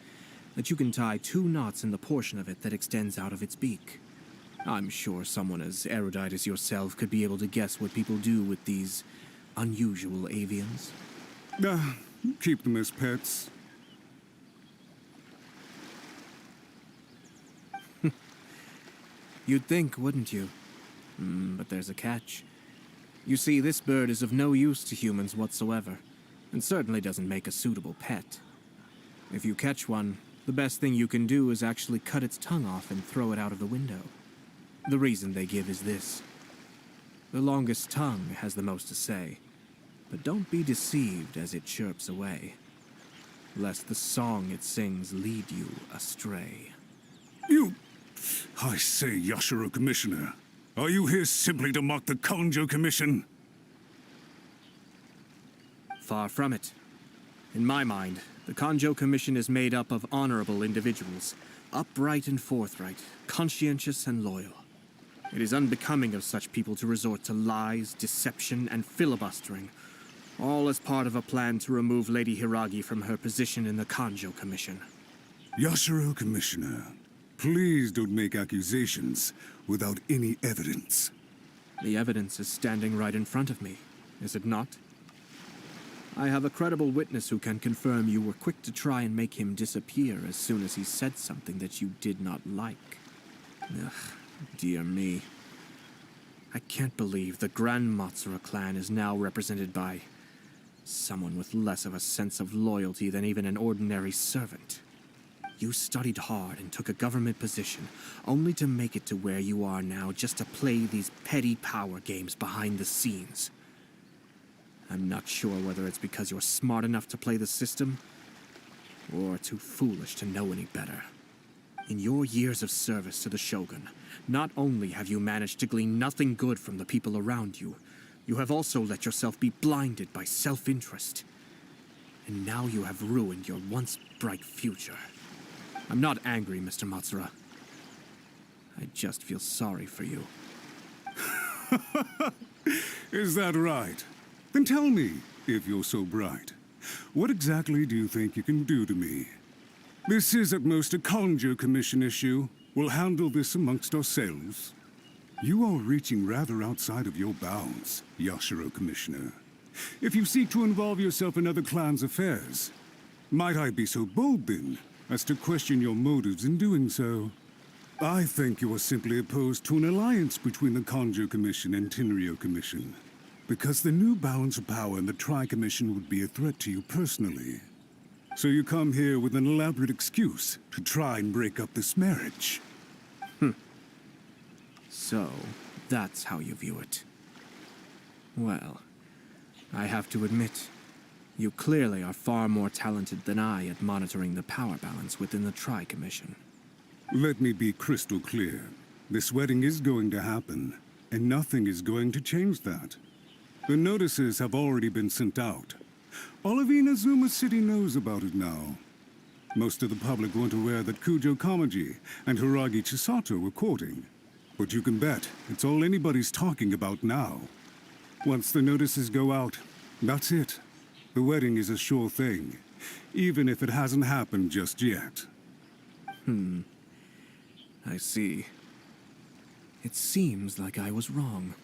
that you can tie 2 knots in the portion of it that extends out of its beak. I'm sure someone as erudite as yourself could be able to guess what people do with these unusual avians. Keep them as pets. You'd think, wouldn't you? But there's a catch. You see, this bird is of no use to humans whatsoever, and certainly doesn't make a suitable pet. If you catch one, the best thing you can do is actually cut its tongue off and throw it out of the window. The reason they give is this. The longest tongue has the most to say, but don't be deceived as it chirps away, lest the song it sings lead you astray. I say, Yashiro Commissioner, are you here simply to mock the Kanjo Commission? Far from it. In my mind, the Kanjo Commission is made up of honorable individuals, upright and forthright, conscientious and loyal. It is unbecoming of such people to resort to lies, deception, and filibustering, all as part of a plan to remove Lady Hiragi from her position in the Kanjo Commission. Yashiro Commissioner, please don't make accusations without any evidence. The evidence is standing right in front of me, is it not? I have a credible witness who can confirm you were quick to try and make him disappear as soon as he said something that you did not like. Ugh, dear me. I can't believe the Grand Matsura clan is now represented by someone with less of a sense of loyalty than even an ordinary servant. You studied hard and took a government position, only to make it to where you are now just to play these petty power games behind the scenes. I'm not sure whether it's because you're smart enough to play the system, or too foolish to know any better. In your years of service to the Shogun, not only have you managed to glean nothing good from the people around you, you have also let yourself be blinded by self-interest. And now you have ruined your once bright future. I'm not angry, Mr. Matsura. I just feel sorry for you. Is that right? Then tell me, if you're so bright, what exactly do you think you can do to me? This is at most a Kanjo Commission issue. We'll handle this amongst ourselves. You are reaching rather outside of your bounds, Yashiro Commissioner. If you seek to involve yourself in other clans' affairs, might I be so bold then as to question your motives in doing so? I think you are simply opposed to an alliance between the Kanjo Commission and Tenryo Commission, because the new balance of power in the Tri-Commission would be a threat to you personally. So you come here with an elaborate excuse to try and break up this marriage. So, that's how you view it. Well, I have to admit, you clearly are far more talented than I at monitoring the power balance within the Tri-Commission. Let me be crystal clear. This wedding is going to happen, and nothing is going to change that. The notices have already been sent out. All of Inazuma City knows about it now. Most of the public weren't aware that Kujo Kamaji and Hiragi Chisato were courting. But you can bet it's all anybody's talking about now. Once the notices go out, that's it. The wedding is a sure thing, even if it hasn't happened just yet. I see. It seems like I was wrong.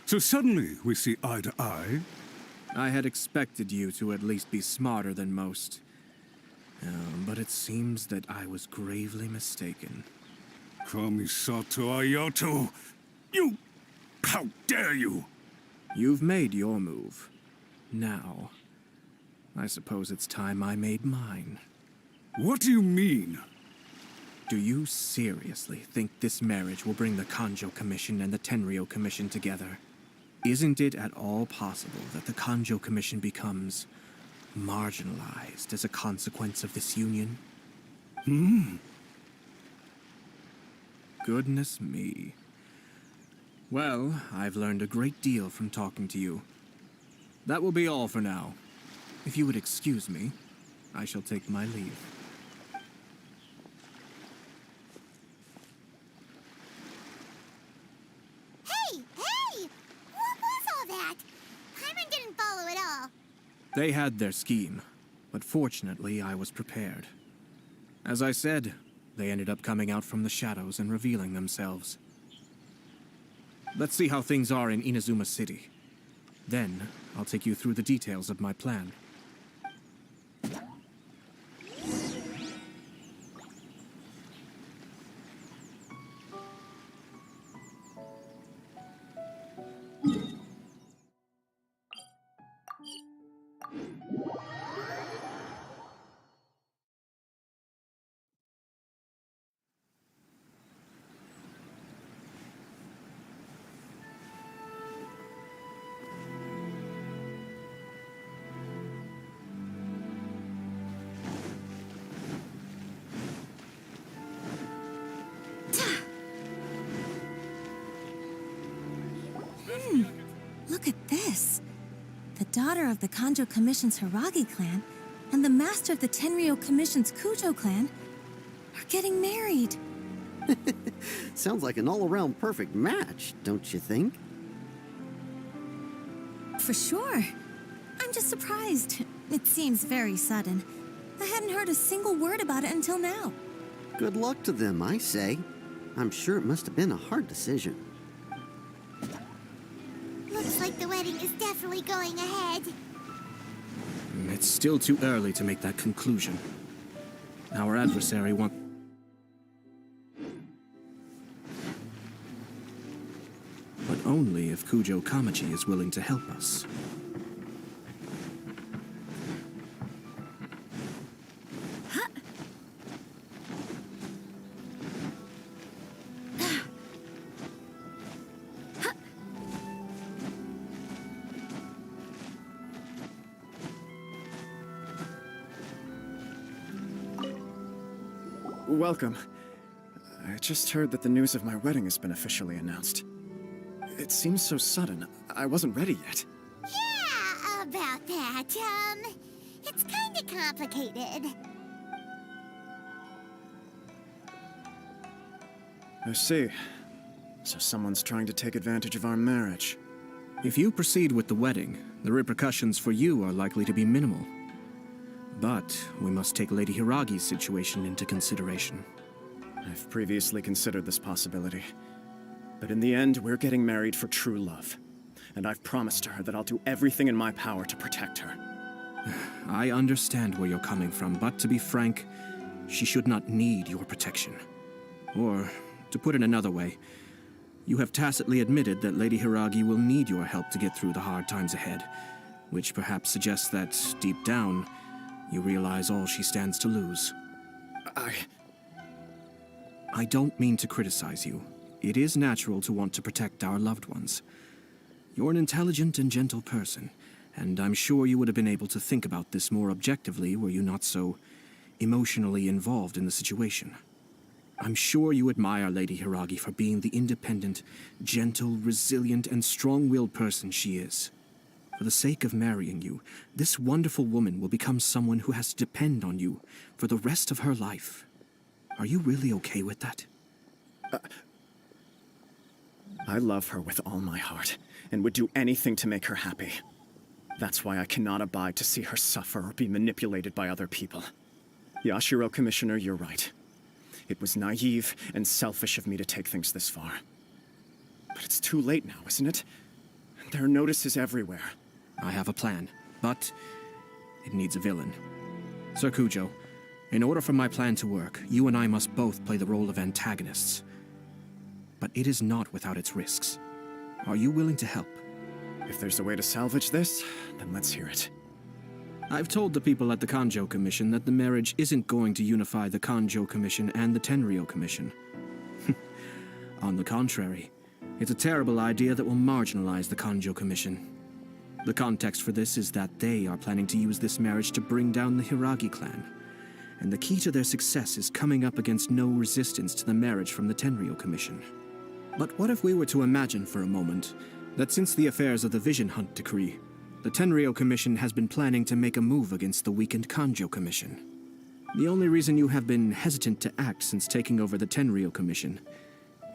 So suddenly we see eye to eye? I had expected you to at least be smarter than most. But it seems that I was gravely mistaken. Kamisato Ayato! You... How dare you! You've made your move. Now, I suppose it's time I made mine. What do you mean? Do you seriously think this marriage will bring the Kanjo Commission and the Tenryo Commission together? Isn't it at all possible that the Kanjo Commission becomes marginalized as a consequence of this union? Goodness me. Well, I've learned a great deal from talking to you. That will be all for now. If you would excuse me, I shall take my leave. Hey! They had their scheme, but fortunately I was prepared. As I said, they ended up coming out from the shadows and revealing themselves. Let's see how things are in Inazuma City. Then, I'll take you through the details of my plan. Look at this. The daughter of the Kanjo Commission's Hiragi clan and the master of the Tenryou Commission's Kujo clan are getting married. Sounds like an all-around perfect match, don't you think? For sure. I'm just surprised. It seems very sudden. I hadn't heard a single word about it until now. Good luck to them, I say. I'm sure it must have been a hard decision. Looks like the wedding is definitely going ahead. It's still too early to make that conclusion. Our adversary wants... But only if Kujo Kamachi is willing to help us. Welcome. I just heard that the news of my wedding has been officially announced. It seems so sudden. I wasn't ready yet. Yeah, about that. It's kinda complicated. I see. So someone's trying to take advantage of our marriage. If you proceed with the wedding, the repercussions for you are likely to be minimal. But we must take Lady Hiragi's situation into consideration. I've previously considered this possibility. But in the end, we're getting married for true love. And I've promised her that I'll do everything in my power to protect her. I understand where you're coming from, but to be frank, she should not need your protection. Or, to put it another way, you have tacitly admitted that Lady Hiragi will need your help to get through the hard times ahead, which perhaps suggests that, deep down, you realize all she stands to lose. I don't mean to criticize you. It is natural to want to protect our loved ones. You're an intelligent and gentle person, and I'm sure you would have been able to think about this more objectively were you not so emotionally involved in the situation. I'm sure you admire Lady Hiragi for being the independent, gentle, resilient, and strong-willed person she is. For the sake of marrying you, this wonderful woman will become someone who has to depend on you for the rest of her life. Are you really okay with that? I love her with all my heart, and would do anything to make her happy. That's why I cannot abide to see her suffer or be manipulated by other people. Yashiro Commissioner, you're right. It was naive and selfish of me to take things this far. But it's too late now, isn't it? There are notices everywhere. I have a plan, but it needs a villain. Sir Kujo, in order for my plan to work, you and I must both play the role of antagonists. But it is not without its risks. Are you willing to help? If there's a way to salvage this, then let's hear it. I've told the people at the Kanjo Commission that the marriage isn't going to unify the Kanjo Commission and the Tenryou Commission. On the contrary, it's a terrible idea that will marginalize the Kanjo Commission. The context for this is that they are planning to use this marriage to bring down the Hiragi clan. And the key to their success is coming up against no resistance to the marriage from the Tenryou Commission. But what if we were to imagine for a moment that since the affairs of the Vision Hunt Decree, the Tenryou Commission has been planning to make a move against the weakened Kanjo Commission? The only reason you have been hesitant to act since taking over the Tenryou Commission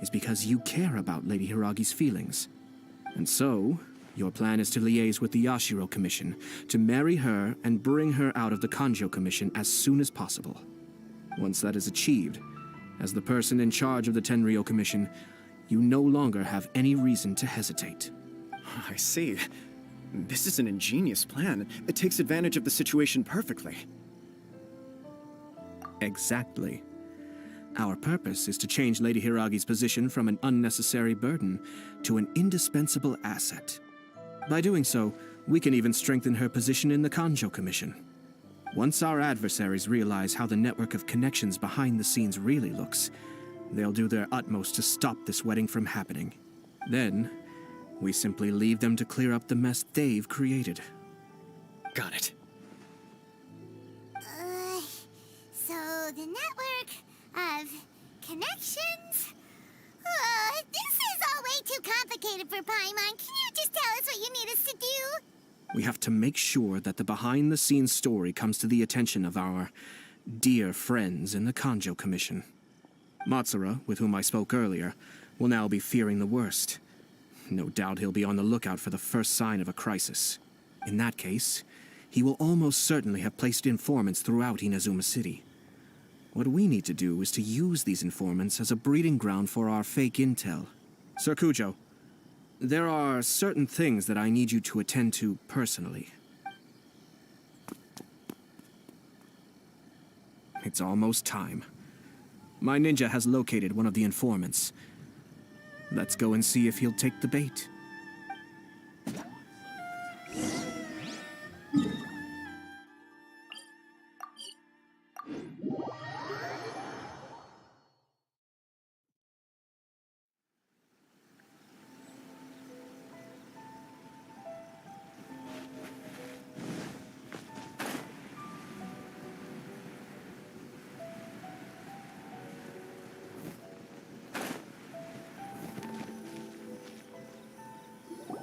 is because you care about Lady Hiragi's feelings. And so, Your plan is to liaise with the Yashiro Commission, to marry her and bring her out of the Kanjo Commission as soon as possible. Once that is achieved, as the person in charge of the Tenryou Commission, you no longer have any reason to hesitate. I see. This is an ingenious plan. It takes advantage of the situation perfectly. Exactly. Our purpose is to change Lady Hiragi's position from an unnecessary burden to an indispensable asset. By doing so, we can even strengthen her position in the Kanjo Commission. Once our adversaries realize how the network of connections behind the scenes really looks, they'll do their utmost to stop this wedding from happening. Then, we simply leave them to clear up the mess they've created. Got it. So the network of connections? This is all way too complicated for Paimon. Can you just tell us what you need us to do? We have to make sure that the behind-the-scenes story comes to the attention of our dear friends in the Kanjo Commission. Matsura, with whom I spoke earlier, will now be fearing the worst. No doubt he'll be on the lookout for the first sign of a crisis. In that case, he will almost certainly have placed informants throughout Inazuma City. What we need to do is to use these informants as a breeding ground for our fake intel. Sir Kujo, there are certain things that I need you to attend to personally. It's almost time. My ninja has located one of the informants. Let's go and see if he'll take the bait.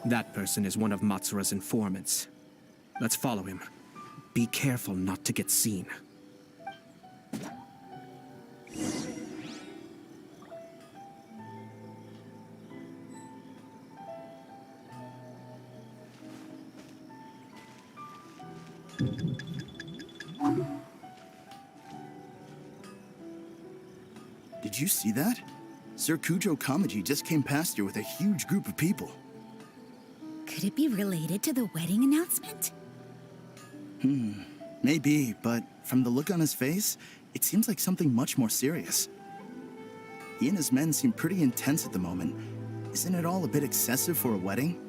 That person is one of Matsura's informants. Let's follow him. Be careful not to get seen. Did you see that? Sir Kujo Kamaji just came past here with a huge group of people. Could it be related to the wedding announcement? Maybe, but from the look on his face, it seems like something much more serious. He and his men seem pretty intense at the moment. Isn't it all a bit excessive for a wedding?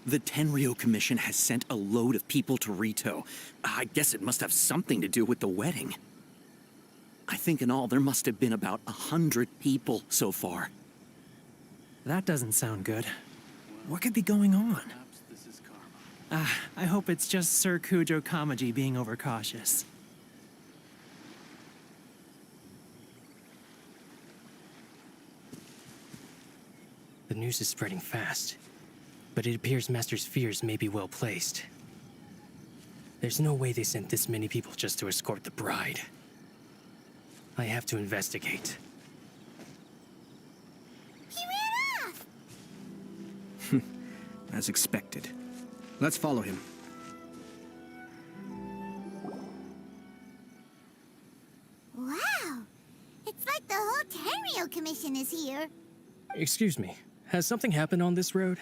The Tenryou Commission has sent a load of people to Rito. I guess it must have something to do with the wedding. I think in all there must have been about 100 people so far. That doesn't sound good. What could be going on? I hope it's just Sir Kujo Kamaji being overcautious. The news is spreading fast, but it appears Master's fears may be well placed. There's no way they sent this many people just to escort the bride. I have to investigate. He ran off! As expected. Let's follow him. Wow! It's like the whole Tenryou Commission is here. Excuse me, has something happened on this road?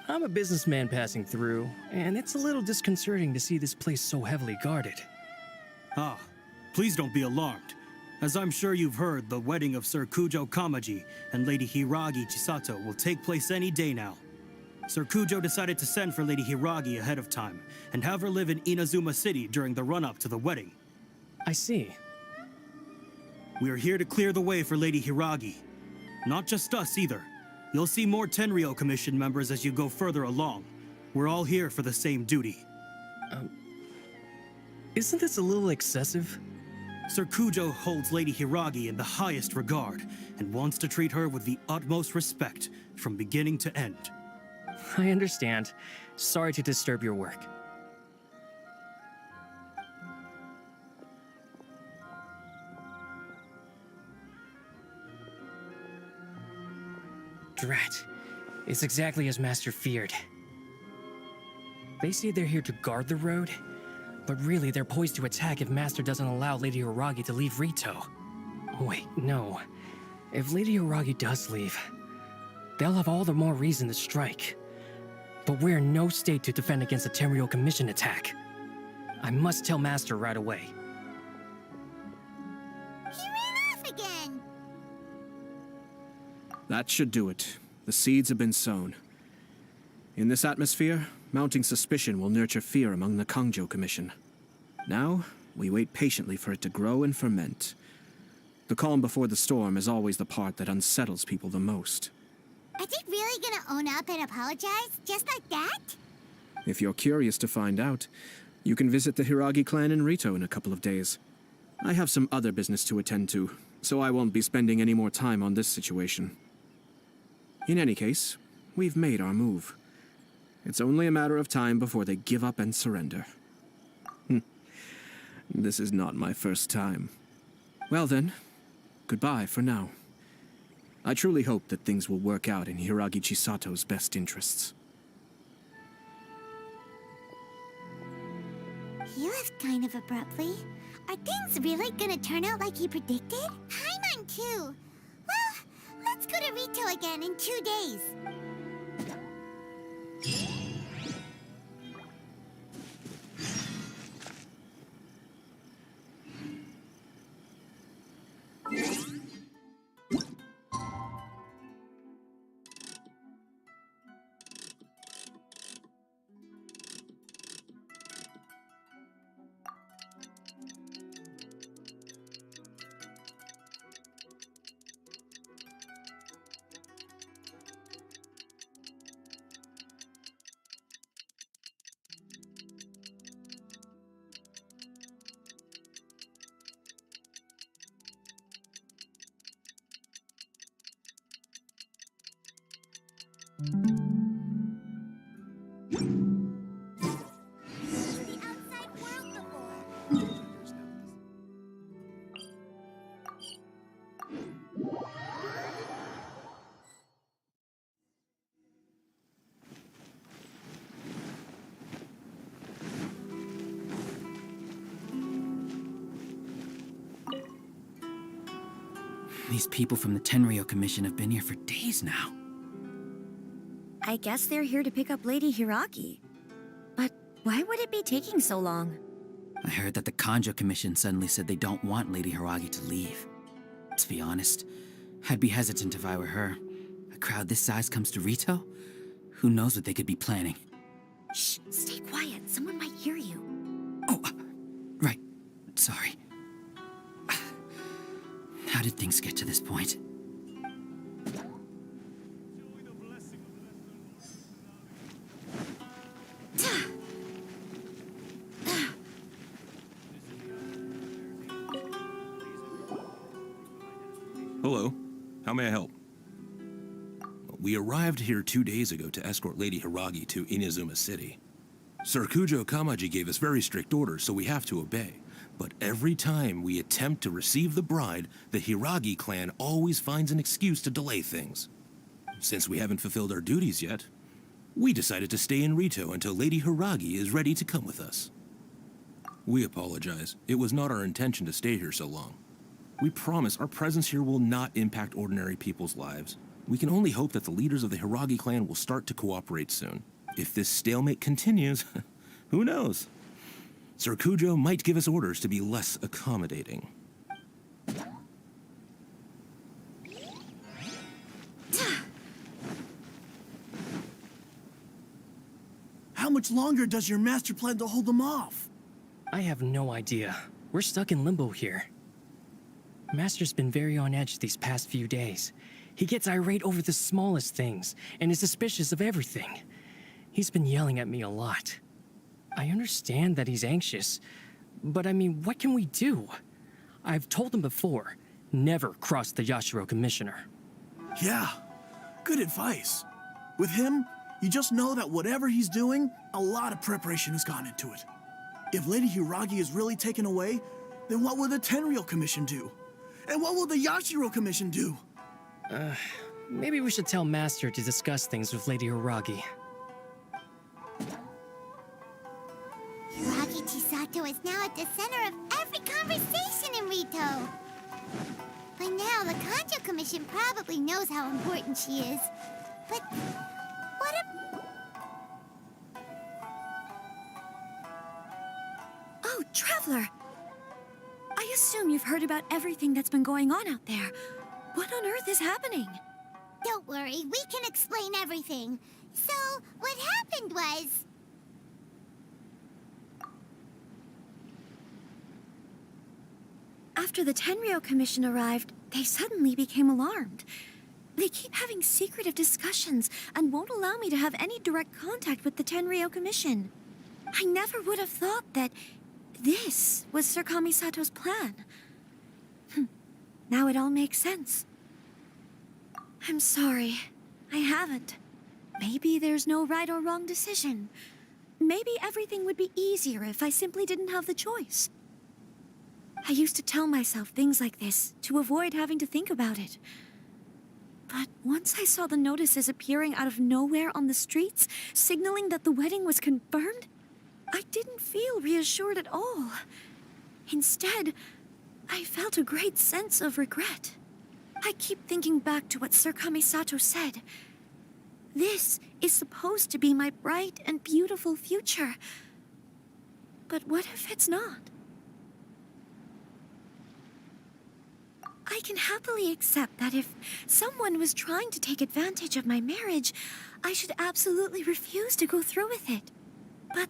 I'm a businessman passing through, and it's a little disconcerting to see this place so heavily guarded. Ah, please don't be alarmed. As I'm sure you've heard, the wedding of Sir Kujo Kamaji and Lady Hiragi Chisato will take place any day now. Sir Kujo decided to send for Lady Hiragi ahead of time and have her live in Inazuma City during the run-up to the wedding. I see. We are here to clear the way for Lady Hiragi. Not just us either. You'll see more Tenryou Commission members as you go further along. We're all here for the same duty. Isn't this a little excessive? Sir Kujo holds Lady Hiragi in the highest regard and wants to treat her with the utmost respect from beginning to end. I understand. Sorry to disturb your work. Drat. It's exactly as Master feared. They say they're here to guard the road, but really they're poised to attack if Master doesn't allow Lady Hiragi to leave Rito. Wait, no. If Lady Hiragi does leave, they'll have all the more reason to strike. But we're in no state to defend against a Tenryou Commission attack. I must tell Master right away. He ran off again! That should do it. The seeds have been sown. In this atmosphere, mounting suspicion will nurture fear among the Kangjo Commission. Now, we wait patiently for it to grow and ferment. The calm before the storm is always the part that unsettles people the most. Are they really gonna own up and apologize? Just like that? If you're curious to find out, you can visit the Hiragi clan in Rito in a couple of days. I have some other business to attend to, so I won't be spending any more time on this situation. In any case, we've made our move. It's only a matter of time before they give up and surrender. This is not my first time. Well then, goodbye for now. I truly hope that things will work out in Hiragi Chisato's best interests. He left kind of abruptly. Are things really gonna turn out like he predicted? Paimon too. Well, let's go to Rito again in 2 days. These people from the Tenryou Commission have been here for days now. I guess they're here to pick up Lady Hiragi. But why would it be taking so long? I heard that the Kanjo Commission suddenly said they don't want Lady Hiragi to leave. To be honest, I'd be hesitant if I were her. A crowd this size comes to Rito? Who knows what they could be planning? Shh, stay quiet. Someone might hear you. Oh, right. Sorry. How did things get to this point? Hello. How may I help? We arrived here 2 days ago to escort Lady Hiragi to Inazuma City. Sir Kujo Kamaji gave us very strict orders, so we have to obey. But every time we attempt to receive the bride, the Hiragi clan always finds an excuse to delay things. Since we haven't fulfilled our duties yet, we decided to stay in Rito until Lady Hiragi is ready to come with us. We apologize. It was not our intention to stay here so long. We promise our presence here will not impact ordinary people's lives. We can only hope that the leaders of the Hiragi clan will start to cooperate soon. If this stalemate continues, who knows? Sir Kujo might give us orders to be less accommodating. How much longer does your master plan to hold them off? I have no idea. We're stuck in limbo here. Master's been very on edge these past few days. He gets irate over the smallest things and is suspicious of everything. He's been yelling at me a lot. I understand that he's anxious, but I mean, what can we do? I've told him before, never cross the Yashiro Commissioner. Yeah, good advice. With him, you just know that whatever he's doing, a lot of preparation has gone into it. If Lady Hiragi is really taken away, then what will the Tenryou Commission do? And what will the Yashiro Commission do? Maybe we should tell Master to discuss things with Lady Hiragi. Hiragi Chisato is now at the center of every conversation in Rito. By now, the Kanjo Commission probably knows how important she is. But what if... Oh, Traveler! I assume you've heard about everything that's been going on out there. What on earth is happening? Don't worry, we can explain everything. So, what happened was... After the Tenryou Commission arrived, they suddenly became alarmed. They keep having secretive discussions and won't allow me to have any direct contact with the Tenryou Commission. I never would have thought that this was Sir Kamisato's plan. Now it all makes sense. I'm sorry. I haven't. Maybe there's no right or wrong decision. Maybe everything would be easier if I simply didn't have the choice. I used to tell myself things like this to avoid having to think about it. But once I saw the notices appearing out of nowhere on the streets, signaling that the wedding was confirmed, I didn't feel reassured at all. Instead, I felt a great sense of regret. I keep thinking back to what Sir Kamisato said. This is supposed to be my bright and beautiful future. But what if it's not? I can happily accept that if someone was trying to take advantage of my marriage, I should absolutely refuse to go through with it. But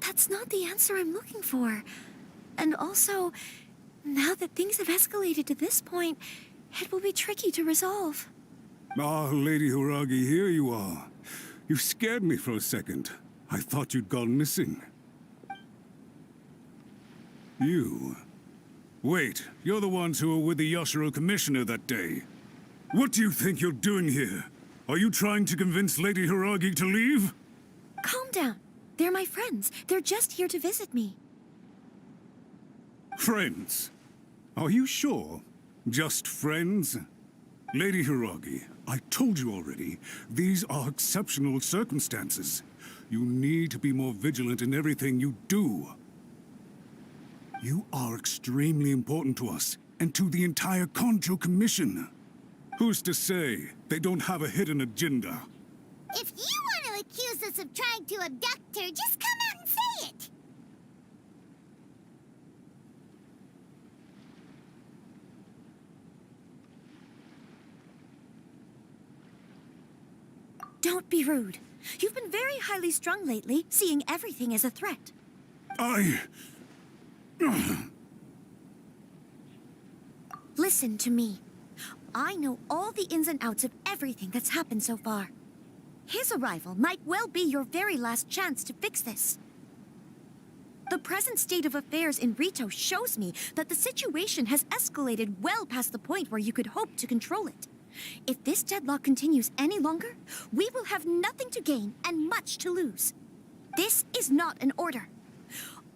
that's not the answer I'm looking for. And also, now that things have escalated to this point, it will be tricky to resolve. Ah, Lady Hiragi, here you are. You scared me for a second. I thought you'd gone missing. You... Wait, you're the ones who were with the Yashiro Commissioner that day. What do you think you're doing here? Are you trying to convince Lady Hiragi to leave? Calm down. They're my friends. They're just here to visit me. Friends? Are you sure? Just friends? Lady Hiragi, I told you already, these are exceptional circumstances. You need to be more vigilant in everything you do. You are extremely important to us, and to the entire Kanjo Commission. Who's to say they don't have a hidden agenda? If you want to accuse us of trying to abduct her, just come out and say it! Don't be rude. You've been very highly strung lately, seeing everything as a threat. Listen to me. I know all the ins and outs of everything that's happened so far. His arrival might well be your very last chance to fix this. The present state of affairs in Rito shows me that the situation has escalated well past the point where you could hope to control it. If this deadlock continues any longer, we will have nothing to gain and much to lose. This is not an order.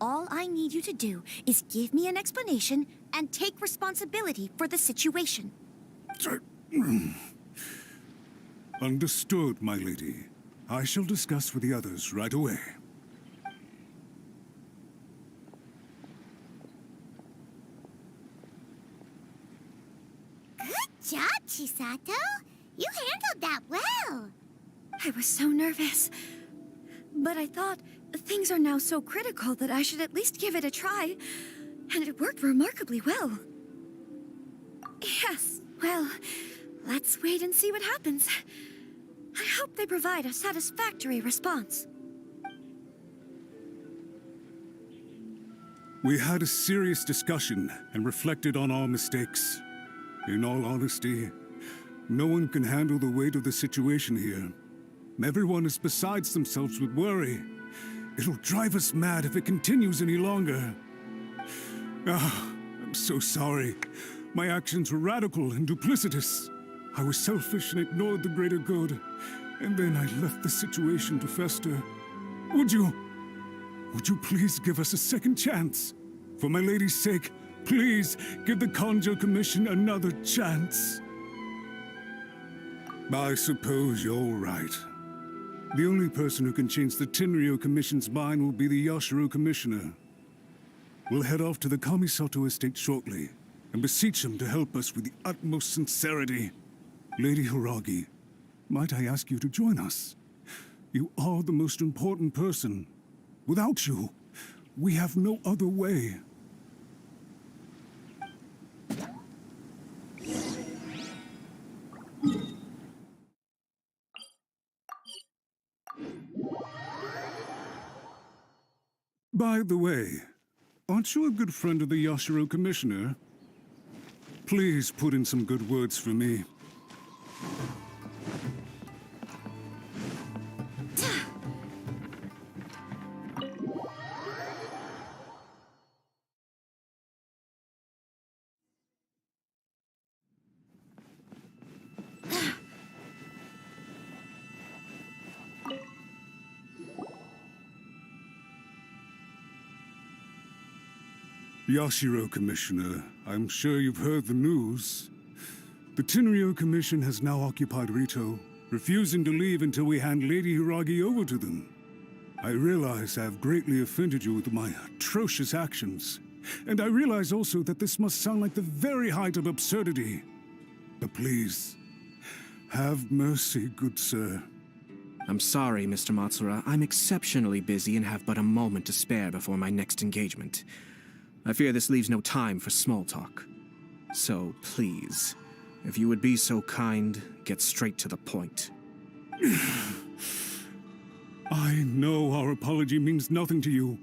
All I need you to do is give me an explanation and take responsibility for the situation. Understood, my lady. I shall discuss with the others right away. Good job, Chisato. You handled I was so nervous. But I thought things are now so critical that I should at least give it a try. And it worked remarkably well. Yes, well, let's wait and see what happens. I hope they provide a satisfactory response. We had a serious discussion and reflected on our mistakes. In all honesty, no one can handle the weight of the situation here. Everyone is besides themselves with worry. It'll drive us mad if it continues any longer. I'm so sorry. My actions were radical and duplicitous. I was selfish and ignored the greater good. And then I left the situation to fester. Would you please give us a second chance? For my lady's sake, please give the Kanjo Commission another chance. I suppose you're right. The only person who can change the Tenryou Commission's mind will be the Yashiro Commissioner. We'll head off to the Kamisato estate shortly and beseech him to help us with the utmost sincerity. Lady Hiragi, might I ask you to join us? You are the most important person. Without you, we have no other way. By the way, aren't you a good friend of the Yashiro Commissioner? Please put in some good words for me. Yashiro Commissioner, I'm sure you've heard the news. The Tenryou Commission has now occupied Rito, refusing to leave until we hand Lady Hiragi over to them. I realize I have greatly offended you with my atrocious actions, and I realize also that this must sound like the very height of absurdity. But please, have mercy, good sir. I'm sorry, Mr. Matsura. I'm exceptionally busy and have but a moment to spare before my next engagement. I fear this leaves no time for small talk. So, please, if you would be so kind, get straight to the point. I know our apology means nothing to you,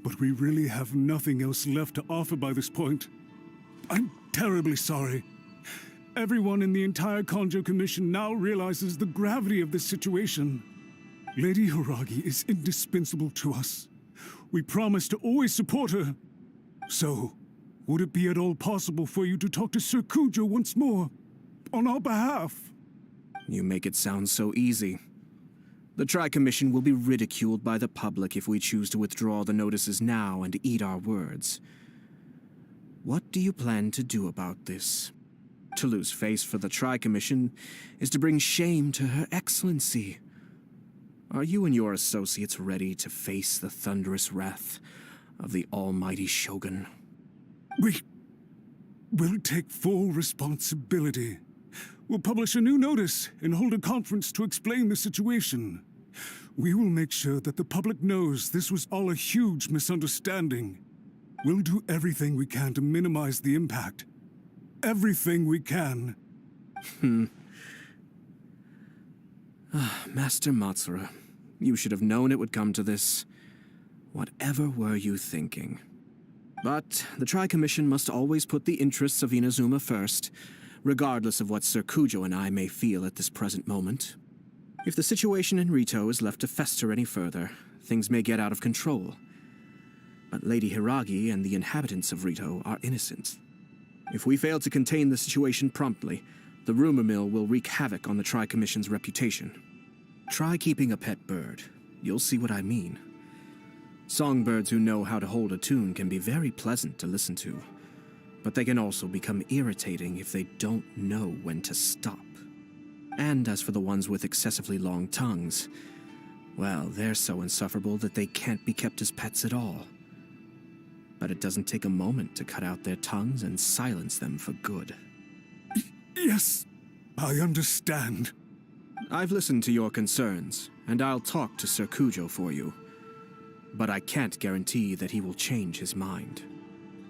but we really have nothing else left to offer by this point. I'm terribly sorry. Everyone in the entire Kanjo Commission now realizes the gravity of this situation. Lady Hiragi is indispensable to us. We promise to always support her. So, would it be at all possible for you to talk to Sir Kujo once more, on our behalf? You make it sound so easy. The Tri-Commission will be ridiculed by the public if we choose to withdraw the notices now and eat our words. What do you plan to do about this? To lose face for the Tri-Commission is to bring shame to Her Excellency. Are you and your associates ready to face the thunderous wrath of the almighty Shogun? We'll take full responsibility. We'll publish a new notice and hold a conference to explain the situation. We will make sure that the public knows this was all a huge misunderstanding. We'll do everything we can to minimize the impact. Everything we can. Master Matsura, you should have known it would come to this. Whatever were you thinking? But the Tri-Commission must always put the interests of Inazuma first, regardless of what Sir Kujo and I may feel at this present moment. If the situation in Rito is left to fester any further, things may get out of control. But Lady Hiragi and the inhabitants of Rito are innocent. If we fail to contain the situation promptly, the rumor mill will wreak havoc on the Tri-Commission's reputation. Try keeping a pet bird. You'll see what I mean. Songbirds who know how to hold a tune can be very pleasant to listen to, but they can also become irritating if they don't know when to stop. And as for the ones with excessively long tongues, well, they're so insufferable that they can't be kept as pets at all. But it doesn't take a moment to cut out their tongues and silence them for good. Yes, I understand. I've listened to your concerns, and I'll talk to Sir Kujo for you. But I can't guarantee that he will change his mind.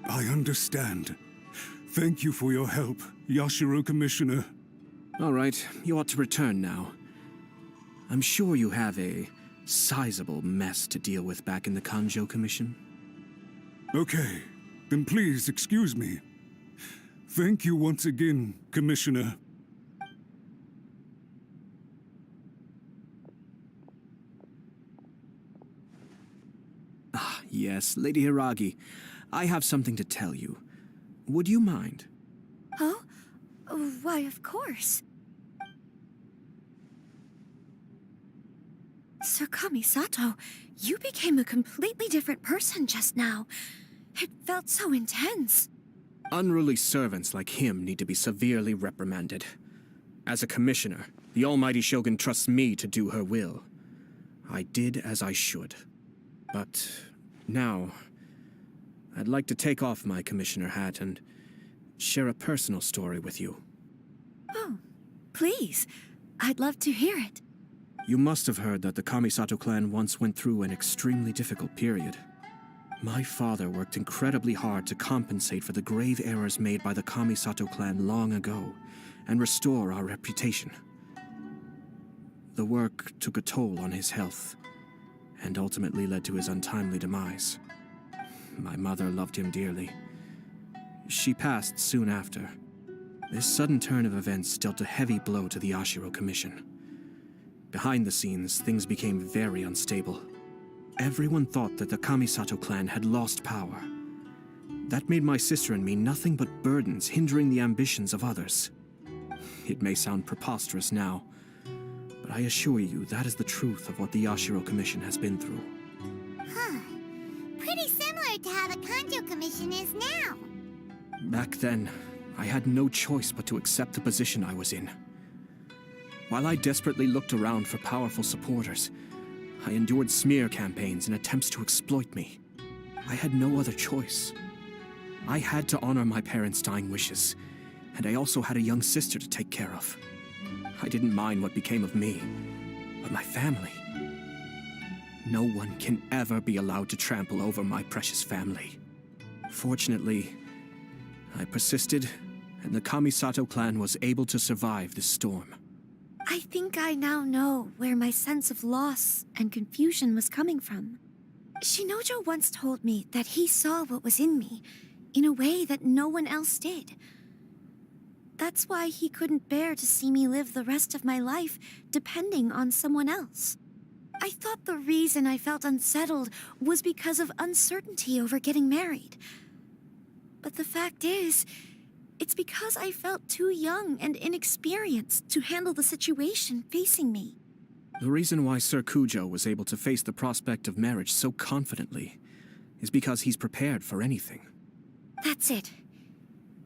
I understand. Thank you for your help, Yashiro Commissioner. All right, you ought to return now. I'm sure you have a sizable mess to deal with back in the Kanjo Commission. Okay, then please excuse me. Thank you once again, Commissioner. Ah, yes, Lady Hiragi. I have something to tell you. Would you mind? Oh? Why, of course. Sir Kamisato, you became a completely different person just now. It felt so intense. Unruly servants like him need to be severely reprimanded. As a commissioner, the almighty Shogun trusts me to do her will. I did as I should. But now, I'd like to take off my commissioner hat and share a personal story with you. Oh, please. I'd love to hear it. You must have heard that the Kamisato clan once went through an extremely difficult period. My father worked incredibly hard to compensate for the grave errors made by the Kamisato clan long ago and restore our reputation. The work took a toll on his health and ultimately led to his untimely demise. My mother loved him dearly. She passed soon after. This sudden turn of events dealt a heavy blow to the Yashiro Commission. Behind the scenes, things became very unstable. Everyone thought that the Kamisato clan had lost power. That made my sister and me nothing but burdens hindering the ambitions of others. It may sound preposterous now, but I assure you that is the truth of what the Yashiro Commission has been through. Huh. Pretty similar to how the Kanjo Commission is now. Back then, I had no choice but to accept the position I was in. While I desperately looked around for powerful supporters, I endured smear campaigns and attempts to exploit me. I had no other choice. I had to honor my parents' dying wishes, and I also had a young sister to take care of. I didn't mind what became of me, but my family. No one can ever be allowed to trample over my precious family. Fortunately, I persisted, and the Kamisato clan was able to survive this storm. I think I now know where my sense of loss and confusion was coming from. Shinojo once told me that he saw what was in me in a way that no one else did. That's why he couldn't bear to see me live the rest of my life depending on someone else. I thought the reason I felt unsettled was because of uncertainty over getting married. But the fact is, it's because I felt too young and inexperienced to handle the situation facing me. The reason why Sir Kujo was able to face the prospect of marriage so confidently is because he's prepared for anything. That's it.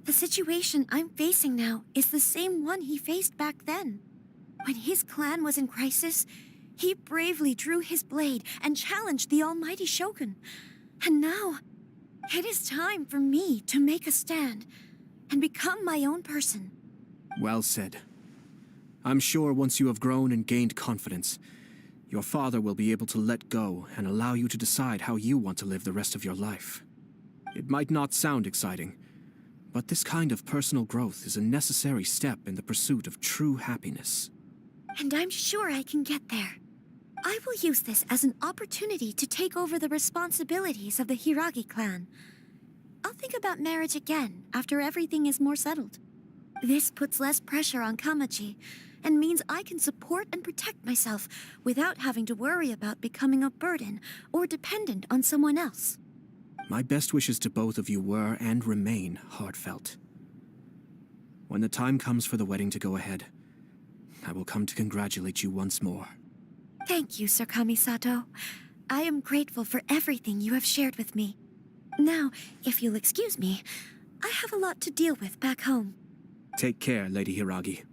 The situation I'm facing now is the same one he faced back then. When his clan was in crisis, he bravely drew his blade and challenged the almighty Shogun. And now, it is time for me to make a stand and become my own person. Well said. I'm sure once you have grown and gained confidence, your father will be able to let go and allow you to decide how you want to live the rest of your life. It might not sound exciting, but this kind of personal growth is a necessary step in the pursuit of true happiness. And I'm sure I can get there. I will use this as an opportunity to take over the responsibilities of the Hiragi clan. I'll think about marriage again after everything is more settled. This puts less pressure on Kamaji, and means I can support and protect myself without having to worry about becoming a burden or dependent on someone else. My best wishes to both of you were and remain heartfelt. When the time comes for the wedding to go ahead, I will come to congratulate you once more. Thank you, Sir Kamisato. I am grateful for everything you have shared with me. Now, if you'll excuse me, I have a lot to deal with back home. Take care, Lady Hiragi.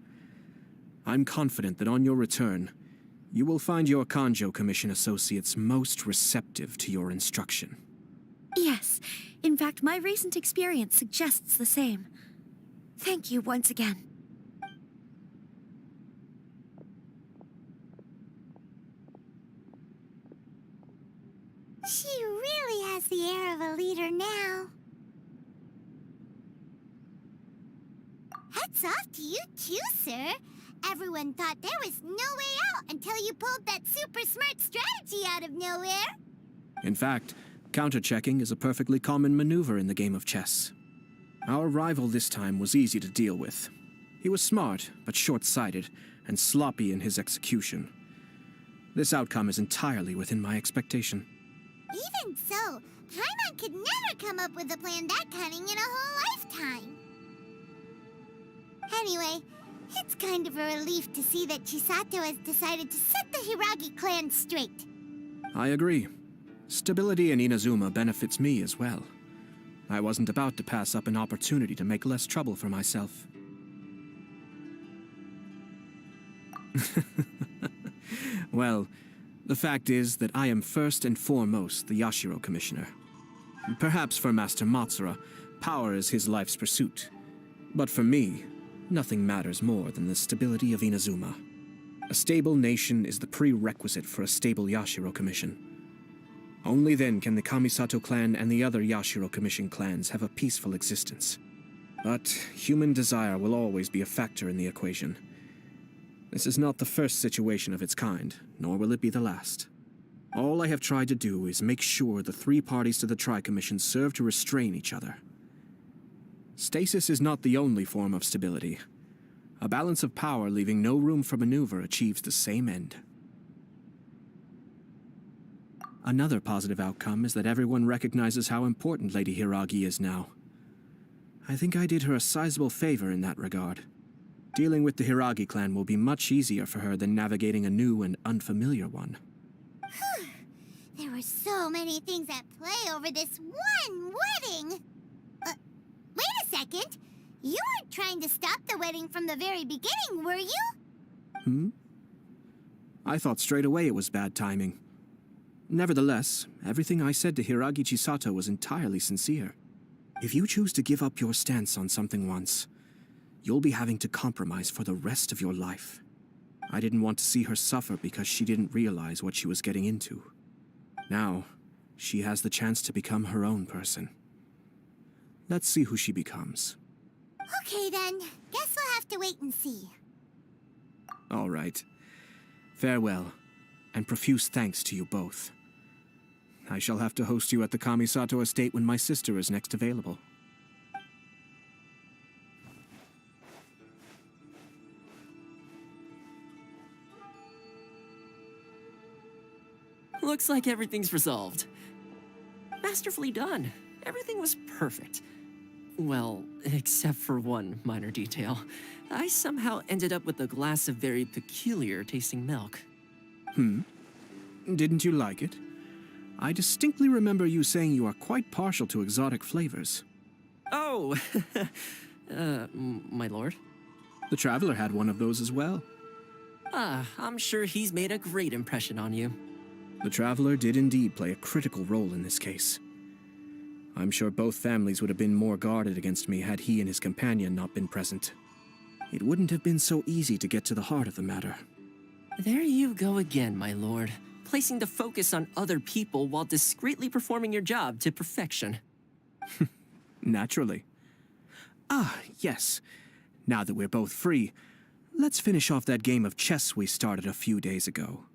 I'm confident that on your return, you will find your Kanjo Commission associates most receptive to your instruction. Yes, in fact, my recent experience suggests the same. Thank you once again. She really has the air of a leader now. Hats off to you too, sir. Everyone thought there was no way out until you pulled that super smart strategy out of nowhere. In fact, counter-checking is a perfectly common maneuver in the game of chess. Our rival this time was easy to deal with. He was smart, but short-sighted, and sloppy in his execution. This outcome is entirely within my expectation. Even so, Paimon could never come up with a plan that cunning in a whole lifetime. Anyway, it's kind of a relief to see that Chisato has decided to set the Hiragi clan straight. I agree. Stability in Inazuma benefits me as well. I wasn't about to pass up an opportunity to make less trouble for myself. Well, the fact is that I am first and foremost the Yashiro Commissioner. Perhaps for Master Matsura, power is his life's pursuit. But for me, nothing matters more than the stability of Inazuma. A stable nation is the prerequisite for a stable Yashiro Commission. Only then can the Kamisato clan and the other Yashiro Commission clans have a peaceful existence. But human desire will always be a factor in the equation. This is not the first situation of its kind, nor will it be the last. All I have tried to do is make sure the three parties to the Tri-Commission serve to restrain each other. Stasis is not the only form of stability. A balance of power leaving no room for maneuver achieves the same end. Another positive outcome is that everyone recognizes how important Lady Hiragi is now. I think I did her a sizable favor in that regard. Dealing with the Hiragi clan will be much easier for her than navigating a new and unfamiliar one. Whew. There were so many things at play over this one wedding. Wait a second. You weren't trying to stop the wedding from the very beginning, were you? I thought straight away it was bad timing. Nevertheless, everything I said to Hiragi Chisato was entirely sincere. If you choose to give up your stance on something once, you'll be having to compromise for the rest of your life. I didn't want to see her suffer because she didn't realize what she was getting into. Now, she has the chance to become her own person. Let's see who she becomes. Okay then, guess we'll have to wait and see. All right. Farewell, and profuse thanks to you both. I shall have to host you at the Kamisato estate when my sister is next available. Looks like everything's resolved. Masterfully done. Everything was perfect. Well, except for one minor detail. I somehow ended up with a glass of very peculiar tasting milk. Didn't you like it? I distinctly remember you saying you are quite partial to exotic flavors. Oh, my lord. The Traveler had one of those as well. I'm sure he's made a great impression on you. The Traveler did indeed play a critical role in this case. I'm sure both families would have been more guarded against me had he and his companion not been present. It wouldn't have been so easy to get to the heart of the matter. There you go again, my lord. Placing the focus on other people while discreetly performing your job to perfection. Naturally. Yes. Now that we're both free, let's finish off that game of chess we started a few days ago.